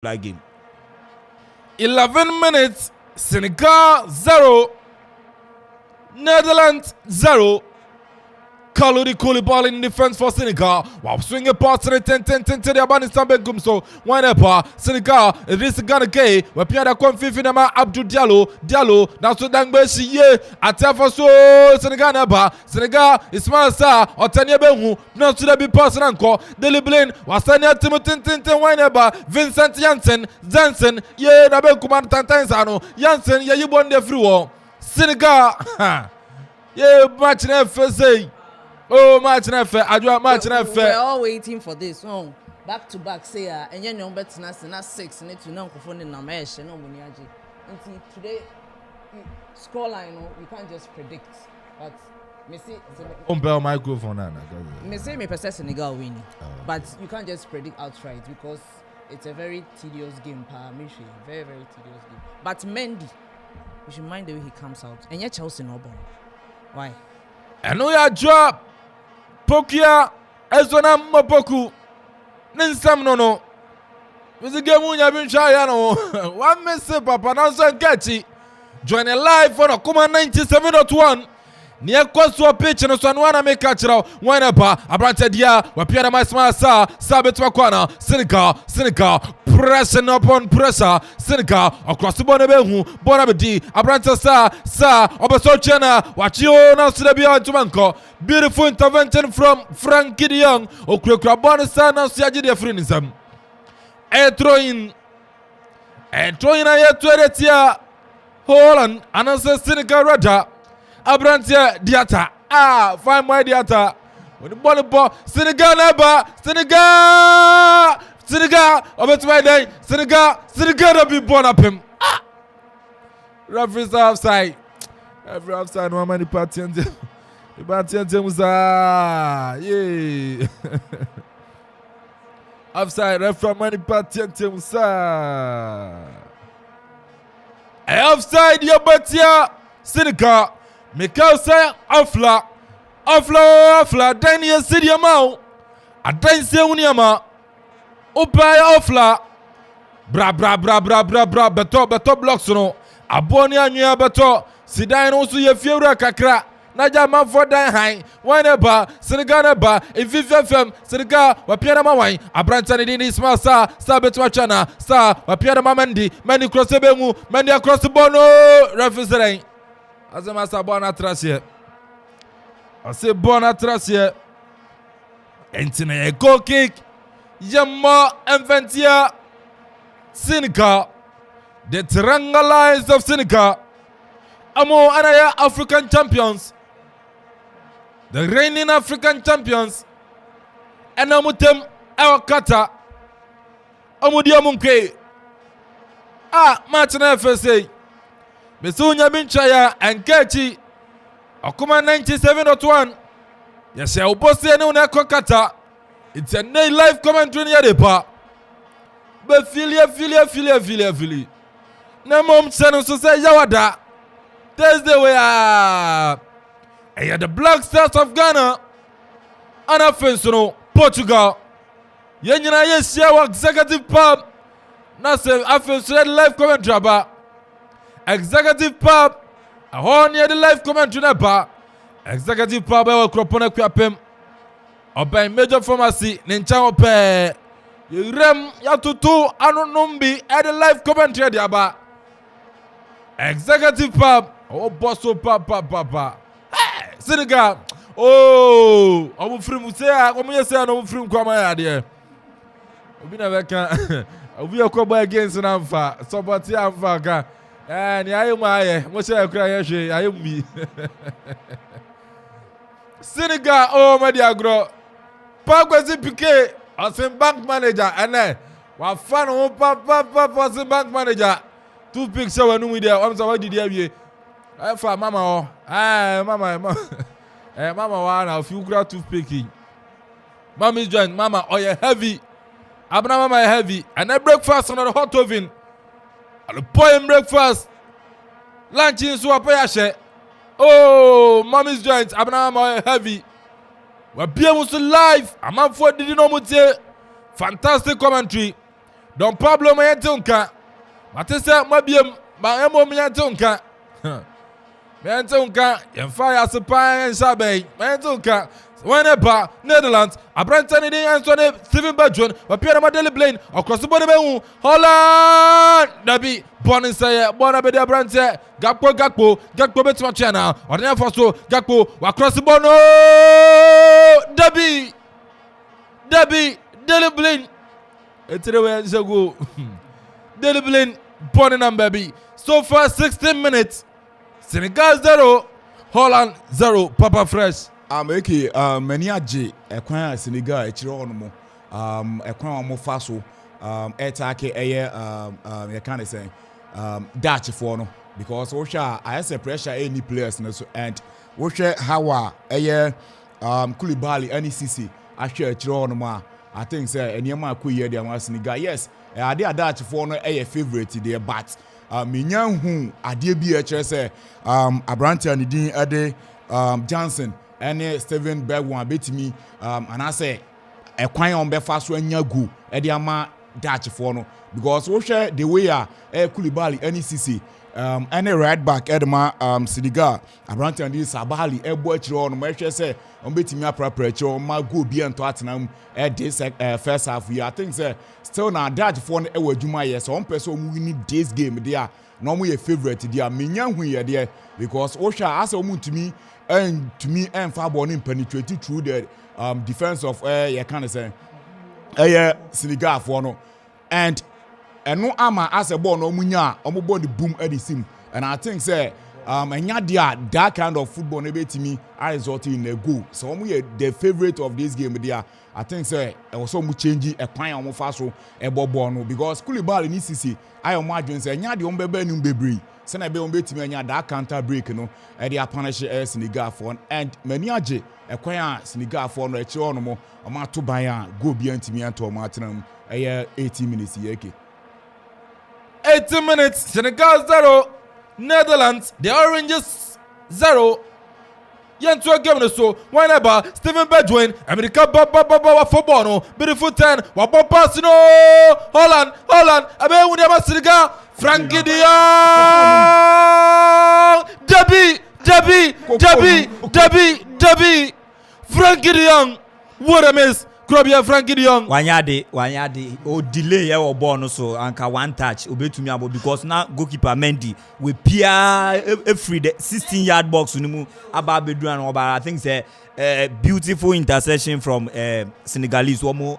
that game. 11 minutes, Senegal 0, Netherlands 0. Kaludi Koulibaly in defense for Senegal. While swinging past to the 10 to the Afghanistan Begum. So, whenever Senegal, it is Ghana Gay, where Pierre Confifi Nama Abdul Diallo, that's what Dangbeshi ye, Atafa so Senegal Naba, Senegal, Ismail Sarr, or Tanya Behu, not to the be person uncle, Deli Blaine, was Tanya Timothy whenever, Vincent Janssen, ye, Nabel Kuman Tantanzano, Janssen, ye, you won the free war. Senegal, ye, match in FSA. Oh, match fair. I do match fair. We're all waiting for this. Oh, back to back. Say, and you know, better not 6. Need to know phone in Namesh. No, Muniaji. Until today, scoreline. You can't just predict. But me say, compare microphone. Me say me percent Senegal winning. But you can't just predict outright because it's a very tedious game. Very tedious game. But Mendy, you should mind the way he comes out. And yet Chelsea no ball. Why? I know your job. Pokia ezona Mopoku Ninsam no Mizi gemu nya bincha ya no One message papa nanso nkechi Join a live for Kuma 97.1 Niye kwa pitch no swanwana meka chira Whenever Abrante dia Wapiana maisma sa betwa kwana Senegal pressing upon pressure Senegal across the bonebehu Bonabedi Abrante sa Obeso chena Wachio na sudebia ntumanko Beautiful intervention from Frankie de Jong Okrekra bonisa na siaji de frinism Throw-in ayetueretia Holland ananse Senegal Raja Abrante Diata fine my Diata when the ball Senegal neba Senegal obetuma day Senegal no be born up him referees offside every offside no many party and the party and yeah offside referee many party and offside Yabatia Senegal Mikel say Afla Daniel Sidiamau Adanse Uniama Upaya Afla bra beto blocks no Aboni anua beto Sidan also ye fiura kakra Naja man for dan high whenever Senegal neba Fifa FM Senegal wapiana mawai Abrante ni dini Ismail Sarr beto wachana Sarr wapiana Mendy cross bemu Mendy across the ball no referee Azema sa bona trasie. Ase bona trasie. Entine a goal kick. Yamma Inventia Senegal. The Triangle Lions of Senegal. Amo anaya African champions. The reigning African champions. And amutem el Qatar. Amudia munke. Match na FSA. Mesunya binchaya enkechi Okuma 97.1 Yeshe ubosi ene uneko Qatar. It's a new live commentary near the pa Be filie Nemo mchenu so say yawada Thursday we are the Black Stars of Ghana Ana Fensono Portugal Yenyina yeshia wa executive pub Nase afenso live commentary ba Executive pub a horn near the live commentary neba Executive pub I will crop on a crapem Obey major pharmacy Ninchan ope Rem Yatutu Anonumbi at the live commentary diaba Executive pub bosso papa Senegal omu free say omu say no free kwama ya de obi na beka obi akoba against namfa support amfa ka ni ayo maye mo say akura yehwe ayo mi Senegal madi agro Pagwezi Piqué asim bank manager ene wa fan ho papa asim bank manager two picks so wanu mi there am say what did you awie fa mama o mama wa na if you grab toothpick mommy's joint mama oil heavy abna mama heavy and then breakfast on the hot oven and the boy breakfast lunch in so apaya she mommy's joint abna mama heavy we be able to live I'm up for did no mutie fantastic commentary Don Pablo Mayentunka. Matisa Mabium, Maemo Mayentunka. Mayentunka, and fire supply and Sabe, Mayentunka. Whenever Netherlands, a brand Tennedy and Sonny, Steven Bergeron, or Pierre Madeleine Blaine, across the body, Holland, Dabi, Bonisaya, Bonabeda Brante, Gakpo, Betmachana, or Nefaso, Gakpo, across the Bono, Dabi, Dele Blaine, it's the way to go. Dele Blaine, Boninam baby. So far, 16 minutes, Senegal 0, Holland 0, Papa Fresh. Many aje ekwan Senegal echire onomo ekwan omo faso attack you can say Dutch for no because I say pressure any players and how Koulibaly any CC actually echire onomo I think say anyama ku ye dey Senegal yes they Dutch for no favorite there but menyan hu ade bi echire say Abrante and din ade Johnson and Steven Bergwijn betimi and I say a kwan on be fast when you go e dey ama Dutch for no because we share the way Koulibaly any CC any right back edema Senegal Abrante and Sabali e bo achire on me hwe say on betimi apprapra achire on ma go bi ento atenam this first half year I think say still na Dutch for no e wadwuma yes on person win this game there no mo your favorite there menya hu ye there because we share as o mutumi and to me and far born penetrated through the defense of you can say Senegal for no and no ama as a ball no munya omo the boom at the sim and I think say and that kind of football ebe to me I resulted in a goal so the favorite of this game there I think say also mu change a kwan omo faso e ball no because Koulibaly ni sisi I imagine say nya de on bebe nu bebre sena be on betimi anya that counter break no e dey punish Senegal for and many age e kwan a Senegal for no e kire ono mo o ma to ban a go bi antimi anto o ma tenam e 18 minutes yeke 18 minutes Senegal 0 Netherlands the Oranges 0 Yentu game no so whenever Steven Bergwijn America ba football no beautiful 10 wa pass no Holland abe wudi ama Senegal Frankie de Jong Debbie Frankie de Jong what a miss Krobia Frankie de Jong wanyade o delay e o ball no so anka one touch obetumi abo because now goalkeeper Mendy we peer free the 16-yard box unimu aba bedu and oba I think say beautiful interception from Senegalese one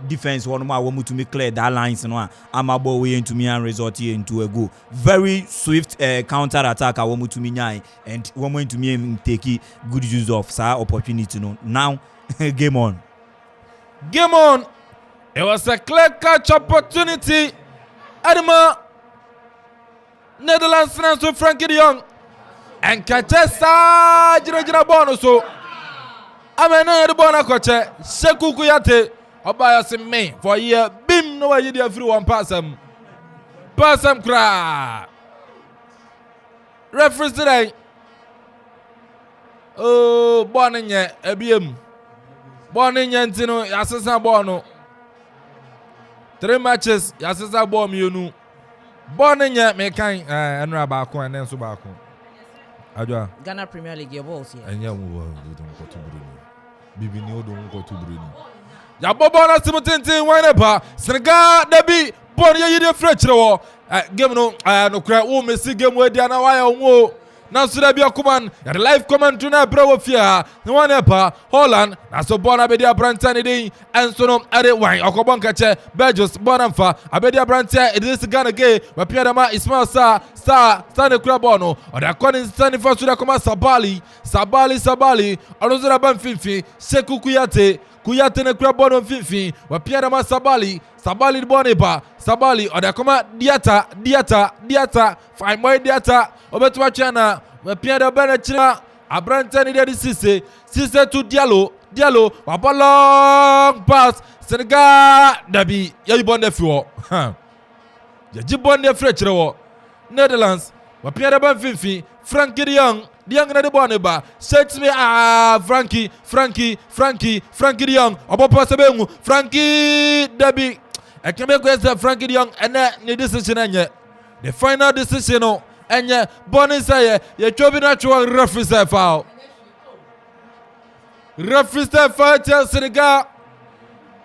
defense one more to me clear that lines no amabo we into me and result here into a goal very swift counter attack one to me nyai and one into me take good use of sir opportunity no now game on. It was a clear catch opportunity. Adama Netherlands to Frankie de Jong and Kachesa Jira Bono so Amena the Bona Koche Seku Kuyate Obaya me for a year bim no way you free one pass him cry reference today oh Boninye ABM Boninye Ntino Yasasa Bono 3 matches Yasasa Bom you Boninye me kind Enra Bako and then Subako Adwa Ghana Premier League your balls here and don't go to Bruno Bibi no don't go to Bruno ya bobona simutenti whenever Senegal Debi Bon ye de frechro game no kra wo Messi game we dia na why onwo na so da bia command ya live comment na bro fia whenever Holland na so bona be dia Brantan dey and so no ade wan okobon kache Belgium bonamfa abedia Brantan this Ghana game we pia ma Ismail star ne kra bono o da koni stand for so da koma Sabali ono so da ban finfi Seku Kuyate ne kura bono finfi wa pia ma Sabali de boneba Sabali o da koma diata fine boy diata obetwa chana wa pia da bana chira Abrante ni de Cisse to Diallo wa long pass Senegal dabi ya bonde fiwo ya jibonde frechrewo Netherlands wa pia da ban finfi Frankie de Jong na de boneba set me Frankie de Jong obo pass bengu Frankie dabi Ekeme kwese Frankie de Jong ene ne decision enye. The final decision no enye boni say ye twobi na twa referee say foul. Referee say foul tell Senegal.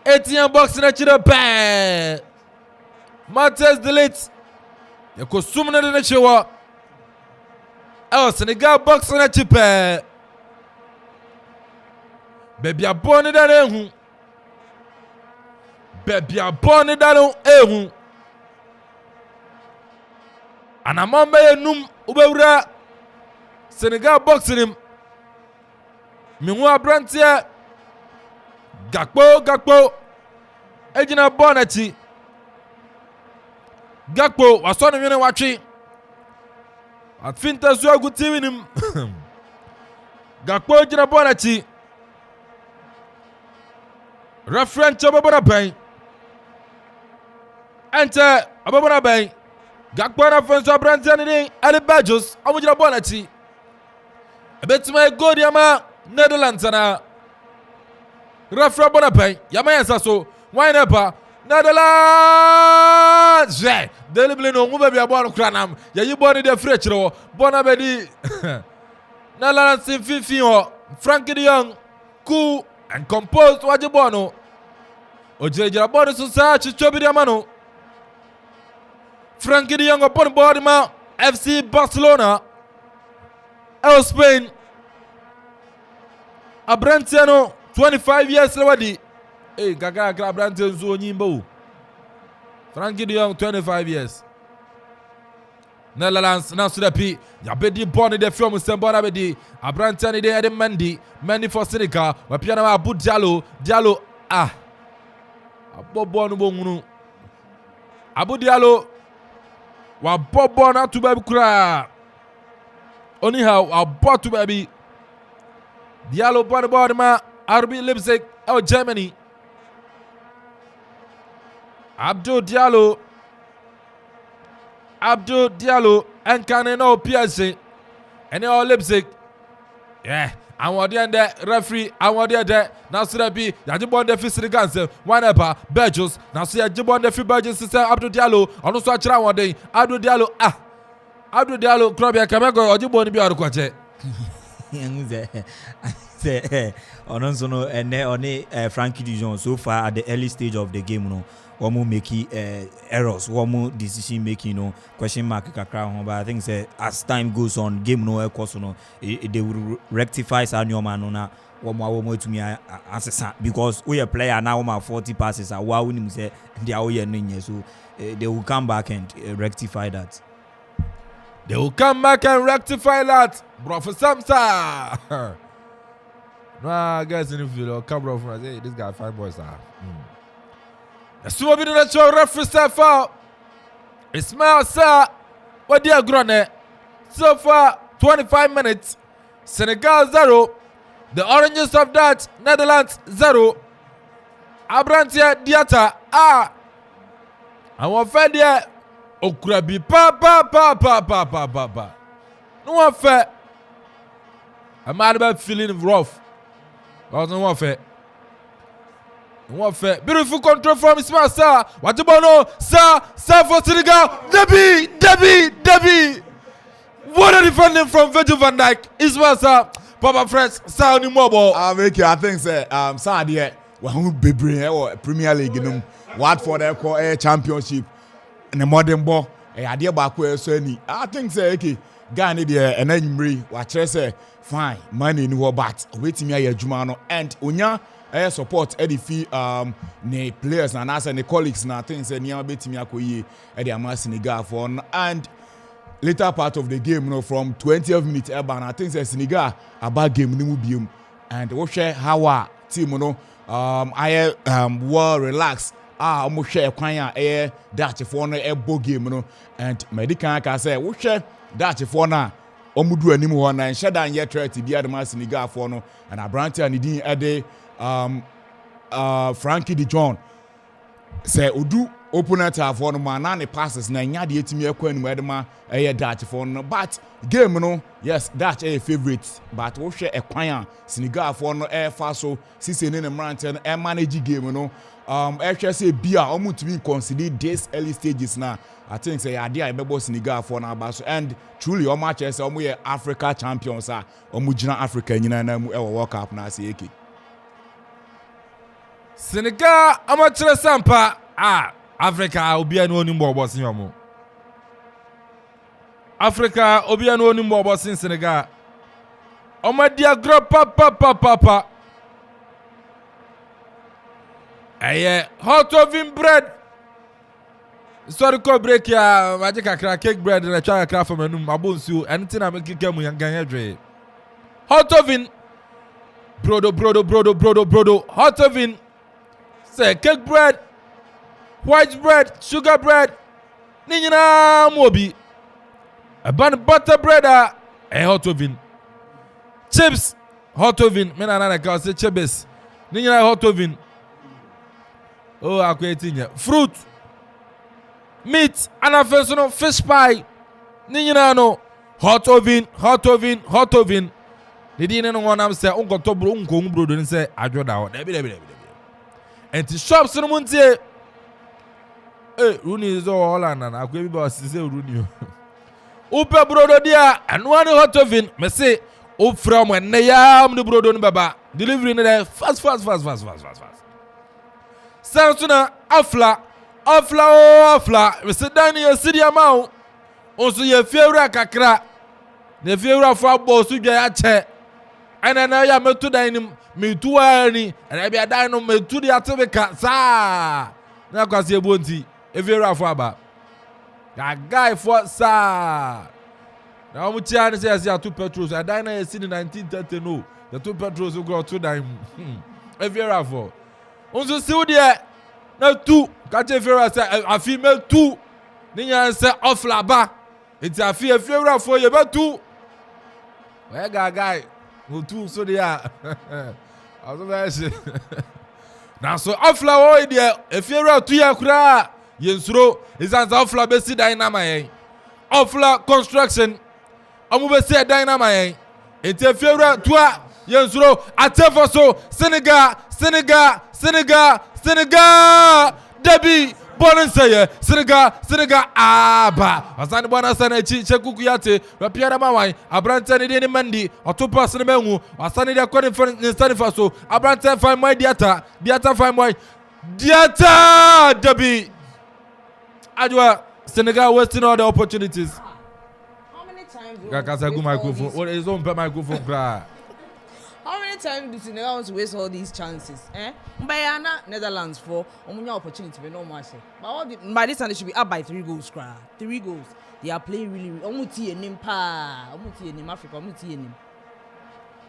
ATM box na chire bang. Martez delete. Ye ko sumna de na chewa. Senegal box na chipe. Baby a boni da ehu. Baby a boni da ehu. Anamamba yenum ubewura Senegal boxing Mingu abrantie Gakpo ejina bonachi Gakpo wasone nwene watwe Afinta so agutiwi nim Gakpo ejina bonachi Referent ababona ban Ente ababona ban Gakpo na fenso abrantie ni Ali Bajos amujina bonachi Ebetima go diama Netherlands na Referee Bonapen yama yesa so wine up Netherlands deliberately no move be abon kranam ya yi boni de free chiro bona be di Netherlands in Fifa Frankie de Jong cool and composed waje bono ojeje boni so sa chicho bi diamano Frankie de Jong upon board ma FC Barcelona Spain Abrantiano 25 years already. Hey, Gaga Abrantiano zo nyimbo. Frankie de Jong 25 years. Netherlands na sudapi. Ya bedi born de film sembona bedi. Abrantiano de Ede Mendy for Senegal. Wa piano Abu Diallo Abobo no bongunu. Abu Diallo wa bobo na to baby kura. Anyhow, wa boto baby. Diallo board ma RB Leipzig Germany. Abdou Diallo and Caneno PSG and all Leipzig. Yeah, I want the referee. I want the now so that be Yajibon the Fiscal Ganser, one ever Belgians. Now see Yajibon the free Belgian sister Abdou Diallo. On also watch one day. Abdou Diallo Krabia Kamego or Jibon be out of quache. Ononsono ene Frankie de Jong so far at the early stage of the game no one making errors one decision making no question mark kakra but I think say as time goes on game no course no they will rectify sa nyoma no na one to me answer because we a player now 40 passes and wow we say they are all so they will come back and rectify that. They will come back and rectify that, Professor Samsa. Nah, guys in the field, come bro from hey, this guy 5 boys are. The super video that show referee step out. Ismail sir, what dear Grone? So far, 25 minutes. Senegal 0. The Oranges of that, Netherlands 0. Abrantia Diata I want fair there. Okrabi pa. No one fair. I'm mad about feeling rough. No one fair. Beautiful control from Ismail Sarr. What about no? Sarr for Senegal. Debbie. What a defending from Virgil van Dijk. Ismail Sarr. Papa friends. Sarr on the mobile. I think say Sarr there. Well, be Premier League. Watford air championship. And the modern ball, idea back where so any. I think say okay, Ghana there and then watch say fine, money in war but waiting me a Jumano and Unya support Eddie fee ne players and as the colleagues na things say near beating me akoye Eddie Amas Senegal for and later part of the game from 20th minute and I think say Senegal about game ni mu and we share how team I well relaxed. Almost share kwan a Dutch for no ebo game no and medical can say we share Dutch for na omudu anim ho na share dan ye try to be adama Senegal for no and Abrantia and din ede Frankie de Jong say odu opponent for no man na passes na nya de etimi akwa anim edema Dutch for no but game no yes Dutch a favorite but we share a kwan Senegal for no air fa so sisi ne mranten e manage game no actually say bia almost to be considered this early stages now. I think say idea I remember Senegal for now baso and truly all matches say omo Africa champions are omo gina Africa nyina na mu e World Cup na say eke. Senegal amateur sampa Africa obi anu oni mbo bosin omo. Africa obi anu oni mbo bosin Senegal. Omo dia gro papa. Aye, hot oven bread. Historical break ya magic cake bread and a try craft from enum abonsu anything I make kemu yanganya dre. Hot oven brodo hot oven say cake bread, white bread, sugar bread ni nyina mobi a bun butter bread a hot oven chips hot oven me na ka say chips ni nyina hot oven oh akwetinya fruit meat and a fish pie ni nyina no hot oven the din no one am say unko to bro unko brodo ni say adwoda ho da bi enti shops no muntie runi zo Holland na akwa bi ba say runi upe brodo dia anu ani hot oven me say o from en ya am the brodo no baba delivery no there fast Sansuna afla we sit down in your city amount also your favorite kakra the favorite for boss you get che and now ya metu dining me tu ani and I be dining me tu the atebeka sa na kwase ebonti e favorite for aba that guy for sa now mu tia say say two petrols I dine na city 1930 no the two petrols go to dine e favorite for also see there na two kache favorite say afi me two ni nya say off la ba it afi favorite for you be two we guy no two so there also be na so off la wo there e favorite two ya kura yensuro is off la be si dynamite off la construction amu be si dynamite it favorite two yensuro atefo so Senegal Debbie Bonenseye Senegal aba asani bwana sana chi chekuku yate rapiara mawai abrante ni mandi otopa sene menhu asani dia kwani stand faso abrante fine my diata fine my diata Debbie ajwa Senegal wasting all the opportunities. How many times Kakasagu microphone what is on microphone cry. How many times do Senegal want to waste all these chances? Bayana Netherlands for omunya opportunity we no match. But by this time they should be up by 3 goals. 3 goals. They are playing really. Omuti enim pa. Omuti enim Africa. Omuti enim.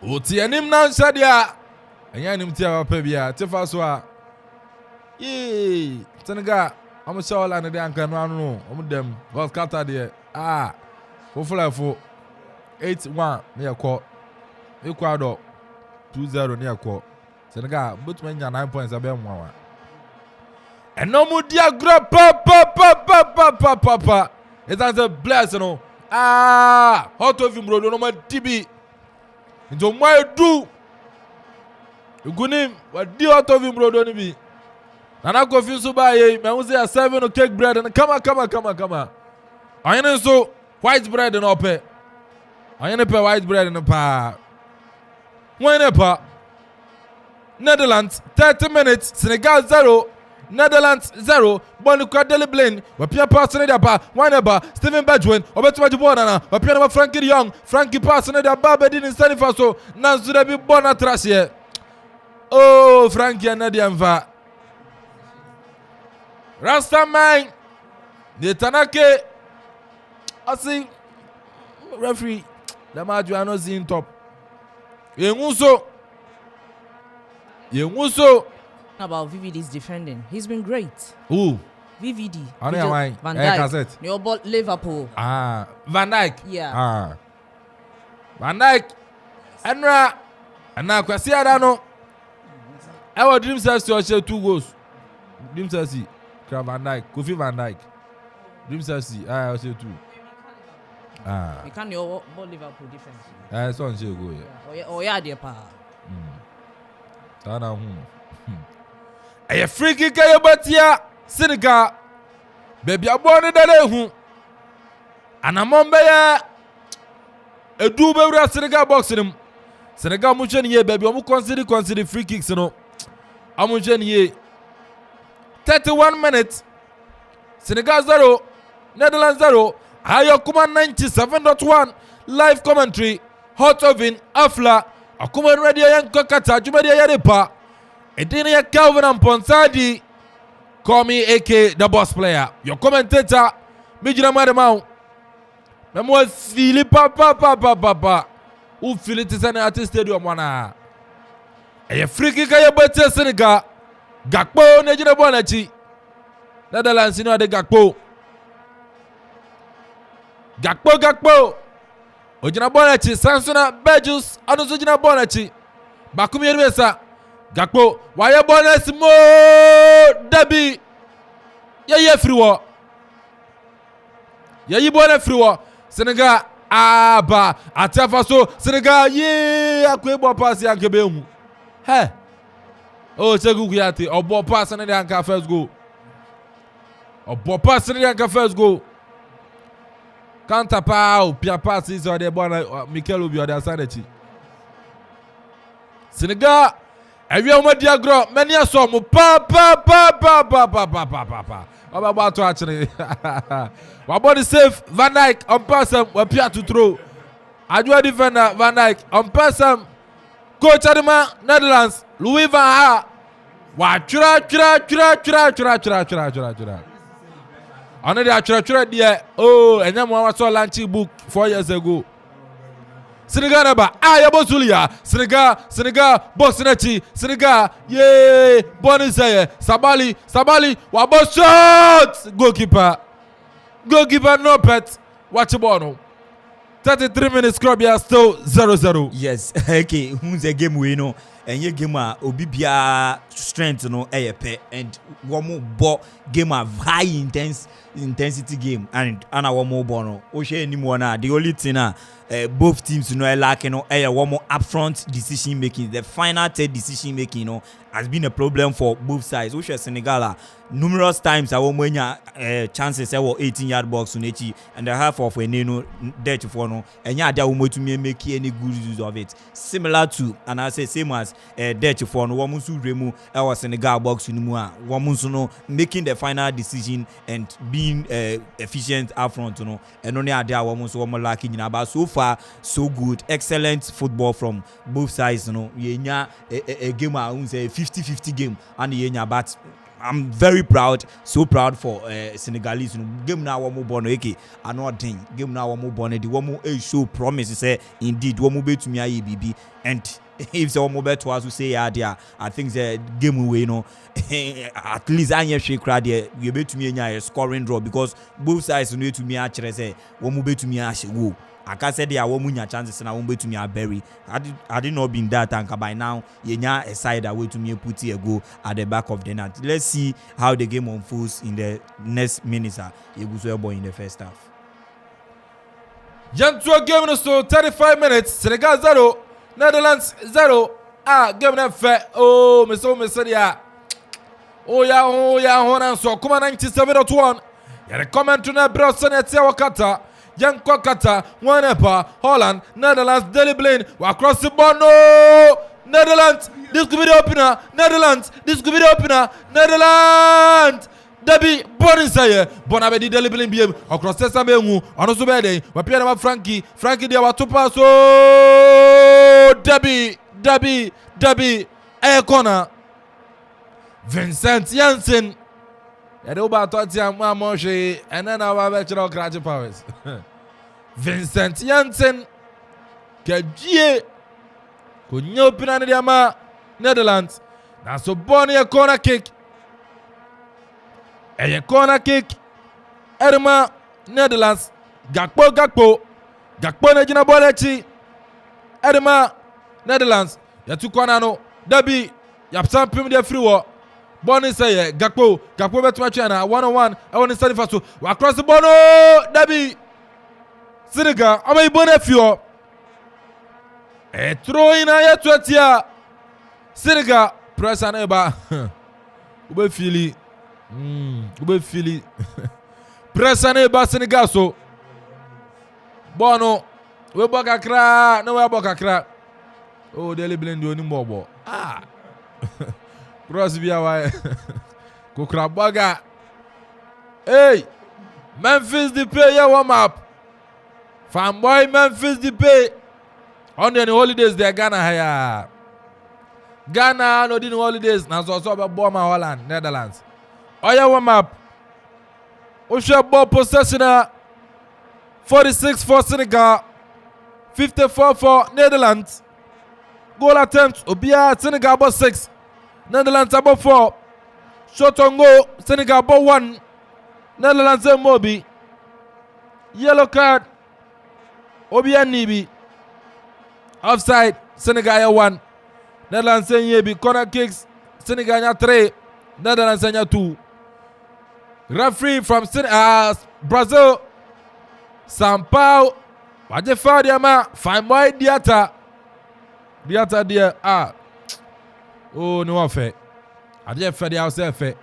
Oti enim na nsadia. Enya enim tia wa pa bia. Tefa so a. Senegal. Omo shola na de anka no anu no. Omo dem. Because Qatar there. Fo 8-1 na yakọ. Ecuador 2-0 near call. Senegal, but when you're 9 points, I'll be one. And no more dear grab papa. It's as a blessing. Hot of him, bro, no more TB. Into my do. You go name, what dear hot of him, bro, don't be. And I confuse you by a man who say a 7 of cake bread and come on. I know so white bread and up. I ain't pay white bread in the pa. Whenever Netherlands 30 minutes, Senegal 0, Netherlands 0, Bonuka Deliblain, Wapia passing the bar, whenever Stephen Badwin, Obetua Bonana, Wapia Frankie de Young, Frankie passing the bar, didn't stand for so, Nansu be born at Tracia. Oh, Frankie and Nadianva Rastaman, the Tanake, I see referee. The match you are not seeing top. Yenguso. About VVD's defending. He's been great. Who? VVD. Van Dijk. Your ball Liverpool. Van Dijk. Yeah. Van Dijk. Enra. Anna kwasi adano. Our dream says to share 2 goals. Dream says Van Dijk. Kofi Van Dijk. Dream says I share 2. You can't your ball Liverpool defense. So on share go yeah. Oh yeah, dear pa. ɛyɛ free kick ɛyɛ batia Senegal baby abɔ ne dada ehu anamon bɛyɛ edu bɛwura Senegal box nim Senegal mo hwɛ ne yie baby ɔmo consider free kicks no ɔmo hwɛ ne yie 31 minutes Senegal 0 Netherlands 0 Ayokuma 97.1 live commentary hot oven afla akuma ready yanko kata jumadi yadepa edini ya Calvin Amponsadi call me AK the boss player your commentator mijira madamau memo fili papa u fili tisane at stadium wana eye free kick ya bete Senegal Gakpo na jina bwana chi Netherlands ni ade Gakpo ojina bwana chi Sansona Bejus anuzo jina bwana chi bakumi yeresa Gakpo waye bwana simo dabi ye friwo ye bwana friwo Senegal aba atafa so Senegal ye akwebo pass yankebe hu he oh chegu kuyate obo pass na yanka first goal counter power pia pass is on the ball Mikel Obi on the side chi Senegal every one diagro many aso mo pa about to actually what body safe Van Dijk on pass we pia to throw adwa defender Van Dijk on pass coach Adema Netherlands Louis van Gaal wa chura Ana de atwere de enya mo wa so launching book 4 years ago Senegal naba yabosulia Senegal box nachi Senegal ye bonise Sabali wa box shot goalkeeper no pet watch ball no 33 minutes club ya still 0-0 yes okay who's a game we know and ye game obi bia strength no eyepe and one more game of high intensity game and one more bono o share anymore na the only thing both teams no lacking no one more upfront decision making the final third decision making has been a problem for both sides. We share Senegal numerous times chances 18-yard box on each and the half of a dead for no and to make any good use of it. Similar to and I say same as dead for no one remove our Senegal box in one making the final decision and being efficient up front and only idea one lacking but so far so good, excellent football from both sides. A game I won't say 50-50 game and but I'm very proud, so proud for Senegalese. Game now one more born okay, I know thing. Game now one more born the one more show promise say indeed one more to me IBB and if the one more to us who say there, I think the game away at least I shake crowd there. We bet to me a scoring draw because both sides need to me actually say one more to me go. I can say there are one chances and I won't be to me a berry. I did not been that anchor by now. Yenya a side away to me put a go at the back of the net. Let's see how the game unfolds in the next minutes. You go boy in the first half. Young to a game so 35 minutes. Senegal 0, Netherlands 0. Game na fair. Oh, Mr. ya. Oh yeah, hold on. So come on 97.1. Yeah, the comment to that bro son at Qatar. Young Qatar, one upper, Holland, Netherlands, Daily Blaine, across the ball, no! Netherlands, this could be the opener, Netherlands, Netherlands! Debbie, Bonisaya, Bonabedi, Daily Blaine, BM, across the Samu, on a Subede, Wapiana Frankie, there were two pass, oh! Debbie, air corner, Vincent Janssen. I know about Moshe and then our veteran graduate powers. Vincent Janssen, Kajie, could you open the Netherlands? Now, so Bonnie a corner kick. A corner kick. Edema, Netherlands, Gakpo, Najina Bolechi, Edema, Netherlands, Yatu Konano, Debbie, Yapsam Pim de Freewa. Bonnie say Gakpo betu China 1-on-1. I want to study fast across the ball. Debbie Senegal. I'm a bonefio. A throw in a 20. Senegal press an eba. ube fili pressure ne ba Senegal so bono we boka kra na we boka kra oh dele blend oni mbobo cross via wa ko kra boga hey Memphis Depay ya warm up fanboy Memphis Depay on the holidays there Ghana no din holidays na so be ball ma Holland Netherlands oya warm up o share ball possession 46 for Senegal 54 for Netherlands goal attempt obia Senegal about 6 Netherlands about 4 shot on goal Senegal about 1 Netherlands Mobi yellow card obia Nibi offside Senegal 1 Netherlands Yebi corner kicks Senegal 3 Netherlands 2 referee from Brazil Sampao waje fa dia ma fine boy Diata dia oh no afa ade fa dia o fe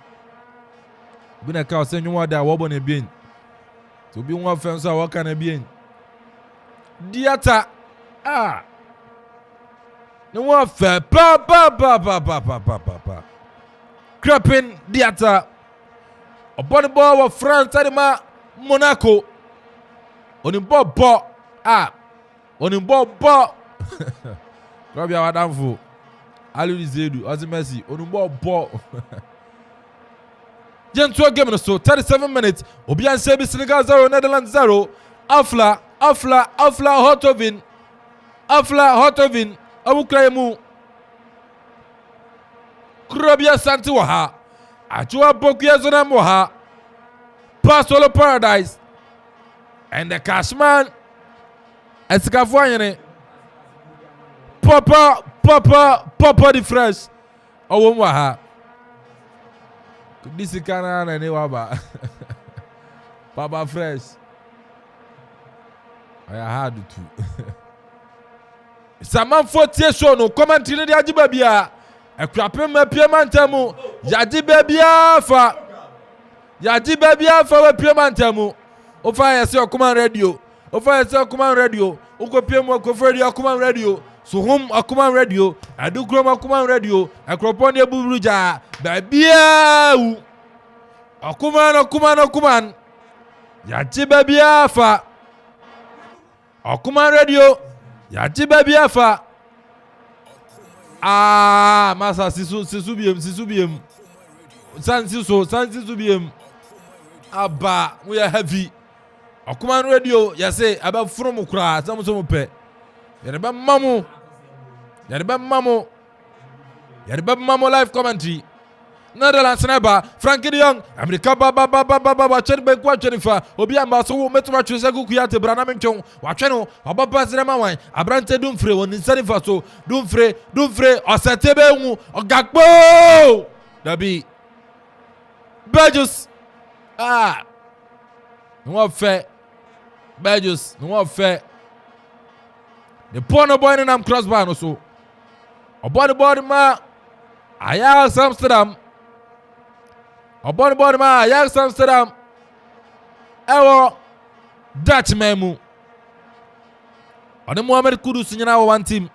bi na ka o se nwa da wo bo na bien to bi nwa fa so wo ka na bien Diata no one fair pa creeping Diata a body ball of France Adema Monaco on him ball on him ball Rabia Wadamfo Ali Zedu Azimesi on him ball Gentle game so 37 minutes Obian Sebi Senegal 0 Netherlands 0 Afla Hotovin Amukraimu Kurabia Santi Waha Achua Bokia Zona Moha Pasolo Paradise and the Cashman Escafwayane Papa the Fresh Owumwaha This is Canada and Ewaba Papa Fresh I had to Saman 40 show no commentary de ajiba bia ekwapem mapiamantamu yajiba bia fa wa piamantamu ofa yese okuman radio ukopiem okofredi okuman radio suhum okuman radio adukrom okuman radio ekropon de buruja babia okuman yajiba bia fa okuman radio Yaji baby afa masa sisu biem sansisu biem aba we are heavy okuman radio yase aba from kura samuso pe yereba mamo live commentary Netherlands neba Frankie de Jong America ba chen ben kwa chenifa obi amba so metuma chwese guku ya te brana menchon wa cheno obaba zrema wan abrante dumfre woni nsanifa so dumfre osetebe hu ogagbo dabi Bejus no fe Bejus no fe the porno boy nam crossbar no so obody ma Ajax Amsterdam Obon ma Ajax Amsterdam ewo Dutch memu Oni Mohamed Kudus nyina wa one team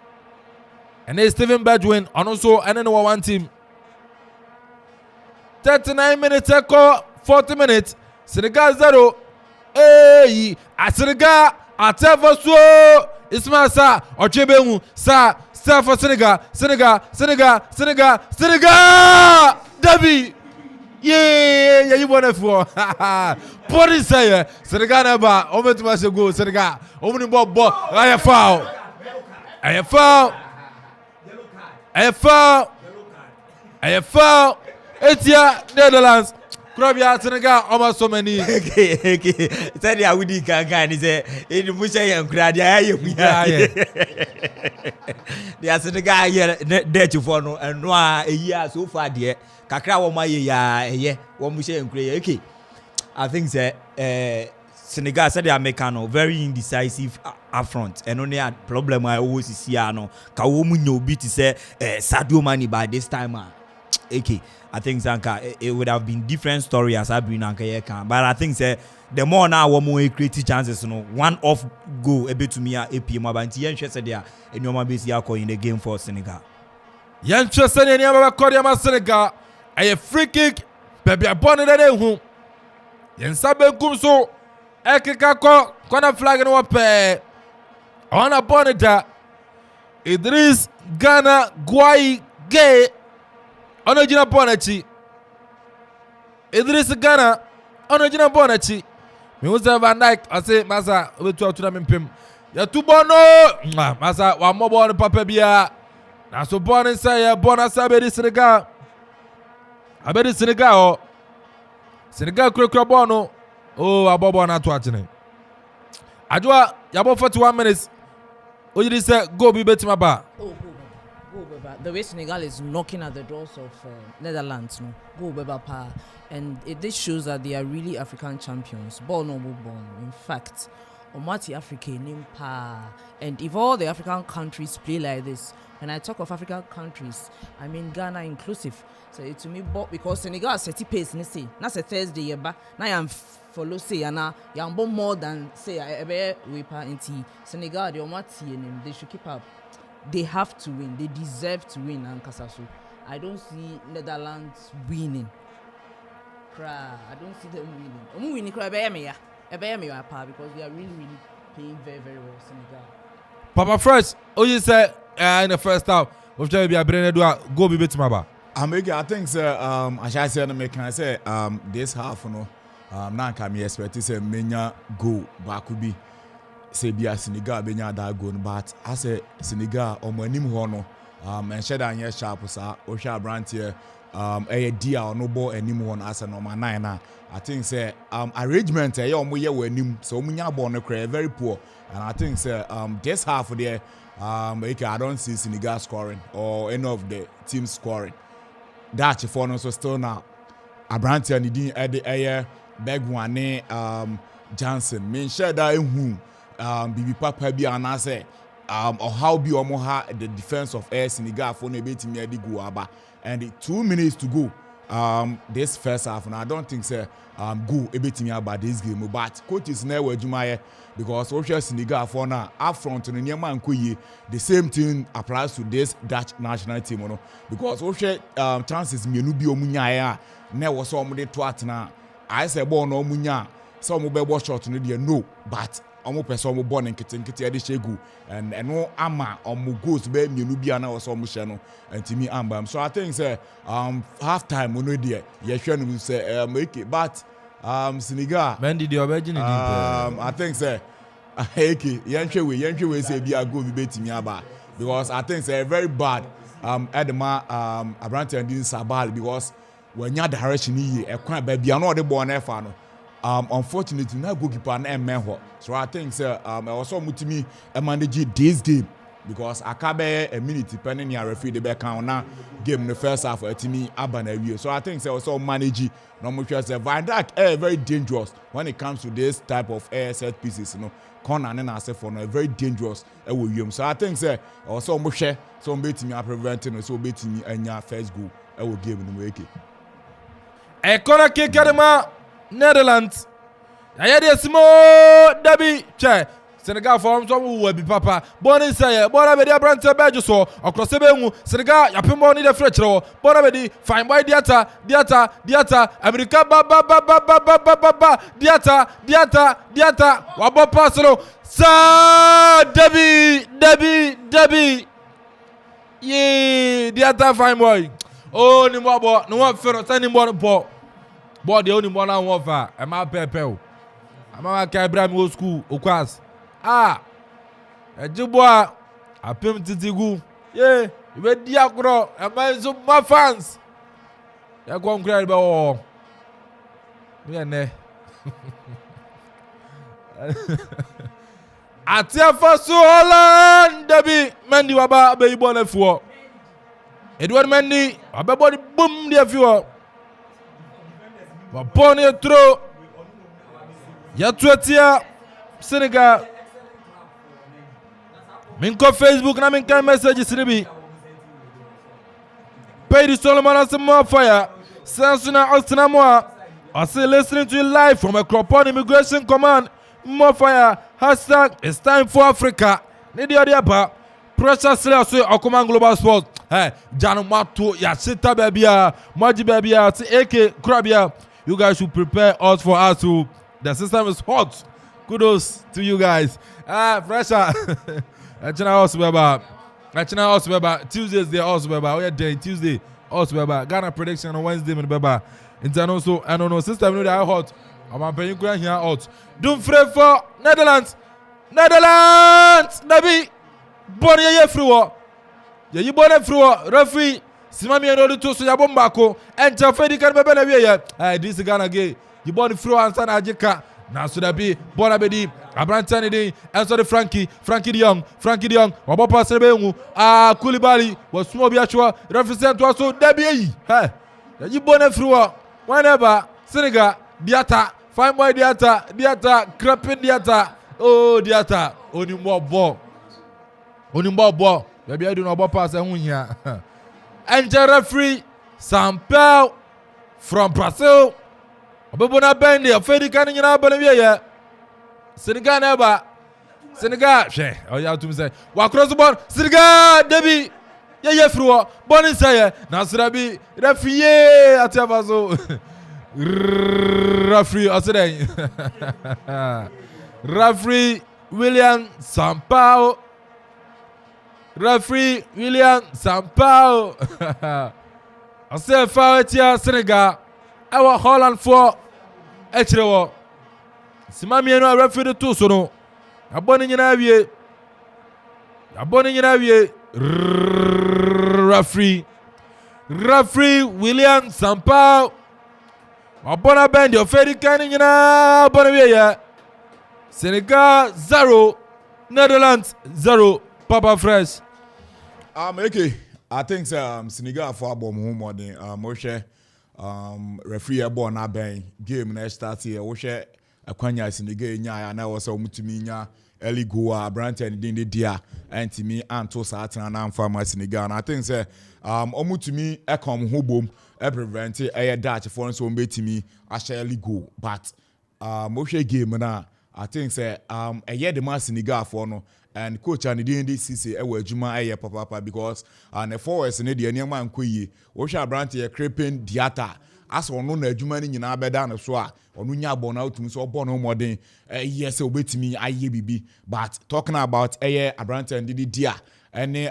and Steven Bergwijn ono so ene no one team 39 minutes echo 40 minutes Senegal 0 Senegal atefoso Ismail Sa Ochebemu Sa for Senegal Dabi yeah you want for Pori say Senegal never ometuma se go Senegal omuni ball I foul Etia Netherlands Krobia Senegal almost so many said ya wudi kan ni say e mu say yan kura dia ya dia Senegal ya Dutch for no eno a eyi so far dia kakra wo ma ye ya eye wo mu say yan kura ya okay I think say Senegal said they are making very indecisive up front and only a problem I always see no ka wo mu nyobi ti say Sadio Mane by this time AK. I think Zanka it would have been different story as I've been Anka. But I think the more now one more creative chances, one off goal a bit to me at APM but yen said there and your base in the game for Senegal. Yen Chester and Yama Senegal. A free kick, baby a bonnet at home. Yen Sabe Kumso, Ekikako, corner flag and wape. On a bonnet. Idris Ghana Guai Gay. Onojina Bonachi. Idris Ghana. Onojina Bonachi. Me was Van Dyke. I say, Masa, we talk to them in Pim. Ya two bono. Masa, one more born Papa Bia. Now so born inside Bona Sabedi Senegal. I bet it's Senegal. Senegal Bono. Oh, a bobo not watching. Adwa, Yabo 41 minutes. Oh, you say go be better my bar. Oh, go Beba. The way Senegal is knocking at the doors of Netherlands, no. Go Beba pa. And this shows that they are really African champions. Born or born. In fact, Omati Africa name pa. And if all the African countries play like this, when I talk of African countries, I mean Ghana inclusive. So it to me, because Senegal set pace, say that's a Thursday, now I'm follow say and now more than say I we into Senegal. They should keep up. They have to win. They deserve to win. And Kasasu, I don't see Netherlands winning. I don't see them winning. I'm winning. Because they are really playing very well. Senegal. Papa first, you say in the first half, of trying to be a brain go be better my bar. I think sir, as I said, I say this half, now can expect to say menya go back could be say be a Senegal benya that goal, but I say Senegal on my name hono and shed on your sharp sa Osha brand here a dear or no ball and name as a number 9. I think say arrangement a young way when him so munya born a very poor, and I think say this half there I don't see Senegal scoring or any of the teams scoring. That's for no so still now. Abrantia ni din ede Begwane Johnson. Men share that who Bibi Papa bi anase or how be omo ha the defense of Air Senegal for no beti me edi go aba. And 2 minutes to go. This first half, and I don't think say go ebeti me about this game. But coaches never jumaye because Osha Senegal for now up front in the man the same thing applies to this Dutch national team, because Osha chances me nubi omunya never saw me twat na I say born no munya some be shot no, but almost person born in kitten shegu and no ama goes be me nubi ana or some channel and to me ambam. So I think say half time we there you say make it, but Senegal Mendy the origin I think say Yenche we say be a go be beti me aba, because I think say very bad Edema Abrante and this Sabal, because when you direction here e kwan ba bia no de ball na efa no unfortunately na goalkeeper na emmeho. So I think say also mutimi manage this game, because akabe a minute depending on referee the back na game in the first half etimi abana wie. So I think say also manage no much say Van Dijk very dangerous when it comes to this type of set pieces, corner and I say for no very dangerous so I think say also mo hwe so betimi preventing so betimi anya first goal game in the week. A corner kick at Netherlands. I had a small Debbie chair. Senegal forms on will be Papa. Born in say, Bonabedi Branta Bajuso, across the Bemu, Senegal, Yapimoni the Fletcher, Bonabedi, fine by Diata, America, Diata, Wabo Pasolo, Sir Debbie. Yee, Diata, fine boy. Oh, no one for sending more ball. Boy, the only one I want for a my pepper. I'm a Cabram school, Okwas. A Jubwa, a pim titigu. Yeah, you bet Diacro, a man of my fans. You're going cry about all. Yeah, Atia Faso Holland, Debbie, Mendy Waba, baby bonnet for Edward Mendy, a body boom, dear viewer. Upon your throw, Yatuatia, Senegal. Minko Facebook, na minka messages ribi. Pedi Solomon has some more fire. Sansuna Ostinamoa. I say listening to you live from a Cropon Immigration Command. More fire. Hashtag it's time for Africa. Nidi Odiaba. Pressure Slayer so Okuman Global Sports. Hey, Janu Mato, Yashita Babia, Maji Babia, AK Krabia. You guys should prepare us for us to. The system is hot. Kudos to you guys. Pressure. Tuesdays they also beba. We are day Tuesday also beba. Ghana prediction on Wednesday and beba. And also I don't know system know they are hot. I'm paying you here hot. Don't fret for Netherlands. Nabi. Bonnie ye free. You born free. Referee. Simami and all the two so ya bombako. Enter Fedi can beba na we. Hey, this is Ghana gay. You born free and sana ajika. Now so that be Bonabedi, Abrantani Day, and so the Frankie de Jong, Wabo Passebengu, Koulibaly, was small Biachua, represent to us so Debbie. Hey, you born a through whenever Senegal, Diata, fine boy Diata, creeping Diata, oh Diata, only more ball, maybe I do not pass and win here. Enter referee, Sampel from Brazil. Obona bendi afedi kan nyina bana wie ye Senegal na ba Senegal hwe o ya tum say wa cross ball Senegal debi ye fruo ball say na srabi refiye atiabazo referee aseden referee William Sampao ase fawetia Senegal awa Holland for Echirewo Simami eno referee the two so no aboni nyina wie referee William Sampao abona bend your fedi kan nyina abona wie ya Senegal 0 Netherlands 0 Papa Fresh okay I think Senegal for abom ho modern Moshe referee ball na ben game na start here wo hwe akwanya Senegal nya ya na wo se omutumi nya early goal Brandon din de dia antimi anto sa atena na amfa ma Senegal na I think say omutumi ekom ho bom e prevent e Dutch for so mbetimi ahye early goal but mo hwe game na I think say e the man Senegal for no and coach and the DCC ewa adwuma eye papa because the forwards ne de niam ankoyi wo hwa Brant ye creeping Diata as ono na adwuma ni nyina beda no so a ono nya ball na otum so ball no modern yes obetimi aye bibi but talking about Brant and the dia any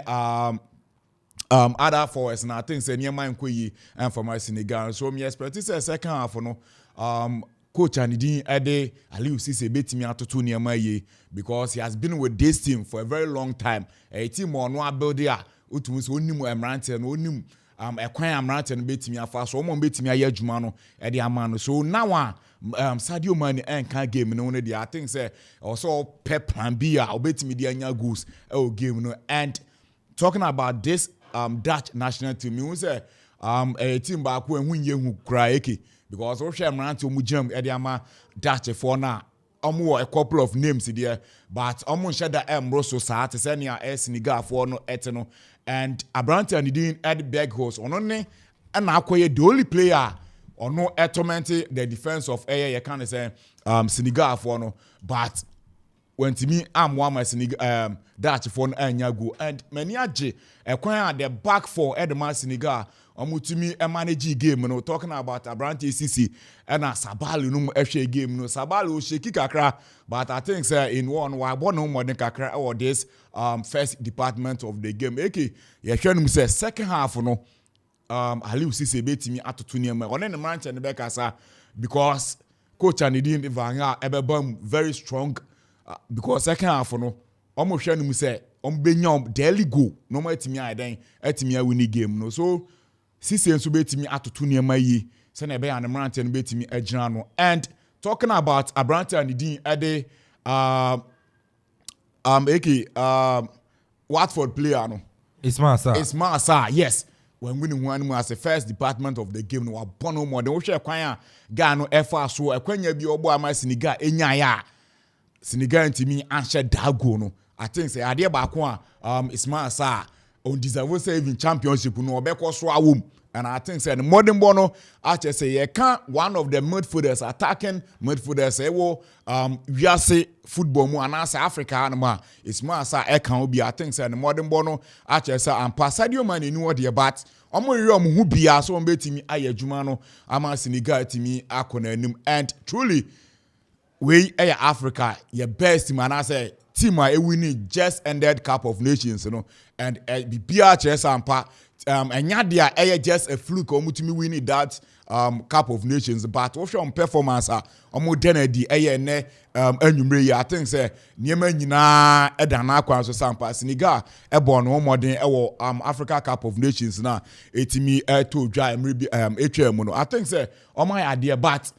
other forwards na I think say niam ankoyi and for my Senegal so me expect say second half no coach and the Ede Aliou Cisse betimi atoto niam ye because he has been with this team for a very long time. A team on one building, utum so onim Emrante no onim ekwan Emrante no betimi afa so omo betimi aye adwuma no e de amano so now Sadio Mane enka game no ne dey I think say also pep plan B a obetimi dey anya goals e game no and talking about this Dutch national team you say a team back when hunye hu kra eke because o hwe Emrante omu jam e de ama Dutch for na a couple of names there, but share the Rosso Sa to send ya Senegal for no eteno and Abrante and the Ed Beg host on only and the only player or no torment the defense of you can say Senegal for no, but when to me I'm one my Senegal Dutch for no and many acquire the back for Edman Senegal. Omutumi manage game no talking about Abrante CC and Sabali no FA game no Sabali shake kakra but I think say in one no more than kakra or this first department of the game okay you hwe say second half no Aliou Cisse betimi atoto niam on the match and back asa because coach and the Vanga ebebam very strong because second half no omo hwe no say ombenya daily go no matimi adan atimi win game no so Cisse so betimi atoto niam yi se na be an Abrante no betimi agina no and talking about Abrante and the Ede Watford player no Ismail Sarr yes when winning one as the first department of the game no abono more than we share kwan ga no efa so ekwanya bi obo ama Senegal enya ya Senegal ntimi anhye dago no I think say ade ba ko Ismail Sarr on deserve say even championship no obekọ so awom. And I think say the modern bono actually say you can't one of the midfielders attacking midfielders say we are say football mu and as Africa anima it's more as I can be I think say the modern bono actually say and Sadio Mane ni what the but omo yiri omo hu bia so on betimi aye adwuma no ama Senegal timi akona anim and truly we Africa your best team and I say team we winning just ended Cup of Nations you know and be BRHS and and yeah, just a fluke or mutimi winning that Cup of Nations, but what's your performance? Omo denedi ne enyumre I think say niema nyina edana kwan so sampa Senegal born one more than Africa Cup of Nations na etimi to dwa etwa mu no I think say omo idea but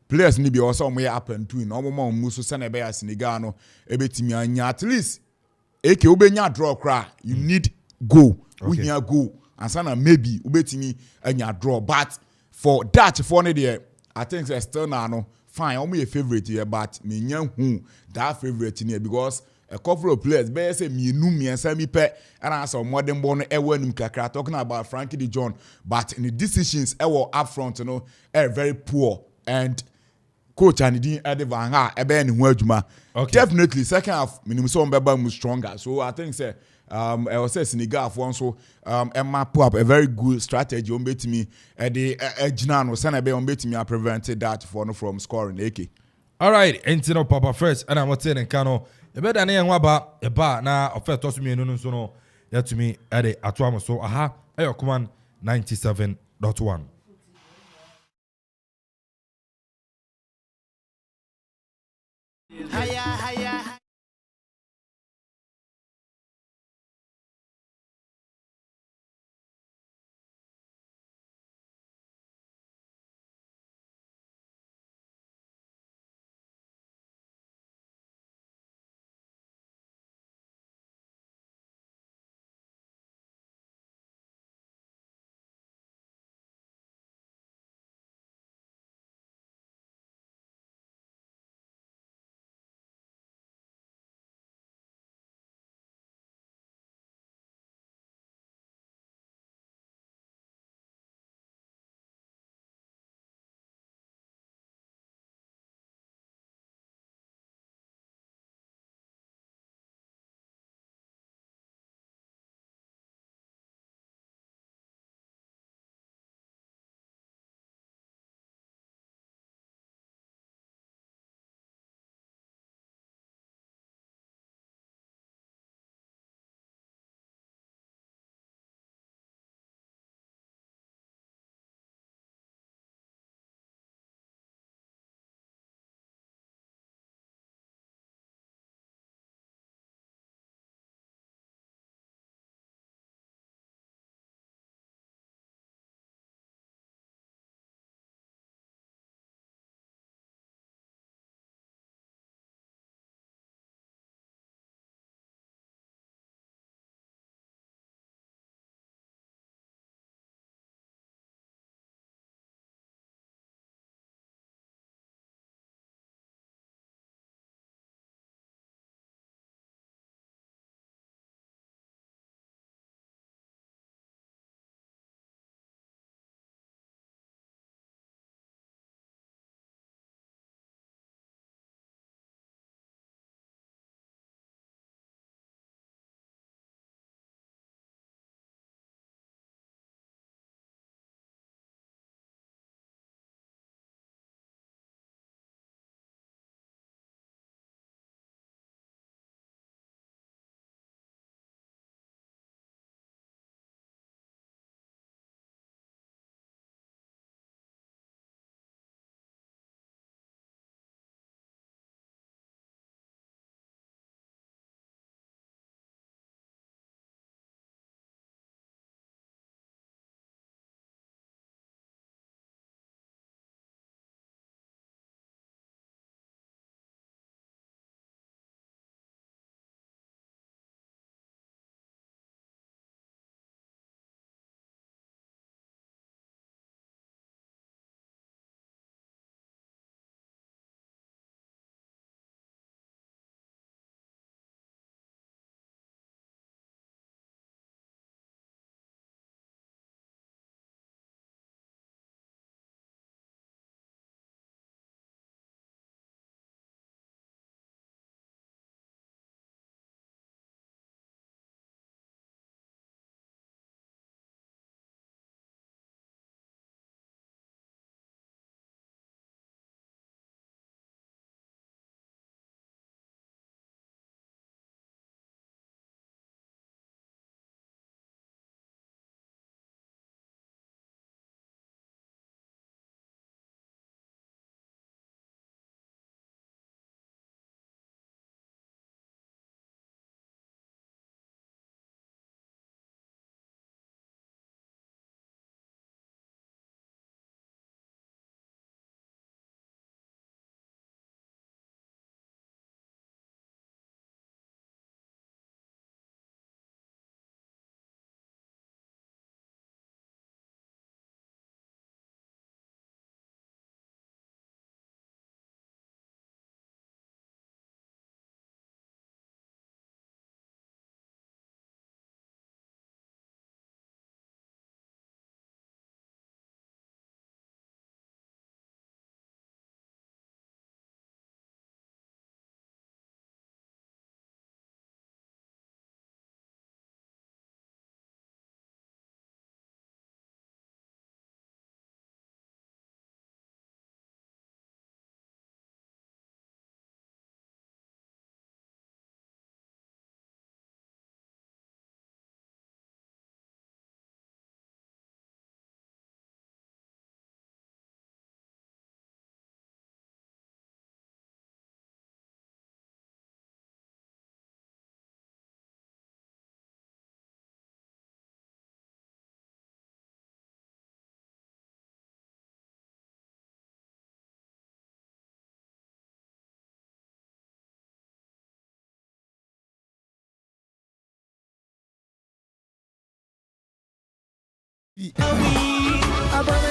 players ni be also omo up and doing omo ma muso sene be ya Senegal no ebetimi anya at least eke obenya draw cry you need goal we need goal and sana maybe ubetimi anya draw but for that for there I think say still now no fine omo your favorite here but me nya hu that favorite here because a couple of players be say me nu me say me pe and as modern born ewo nim kakra talking about Frankie de Jong but in the decisions ewo up front you know very poor and coach and the Eddie Van Ha ebe ni hu adwuma definitely second half minimum so mbeba mu stronger so I think say I was saying Senegal for so map up a very good strategy on betimi the Ejina no sana be on betimi prevented that for no from scoring AK. All right, Entino Papa first and I'm saying Kano e be dan yan waba e ba na offer to me no so no ya to me at the atomo so aha ayo command 97.1. Haya haya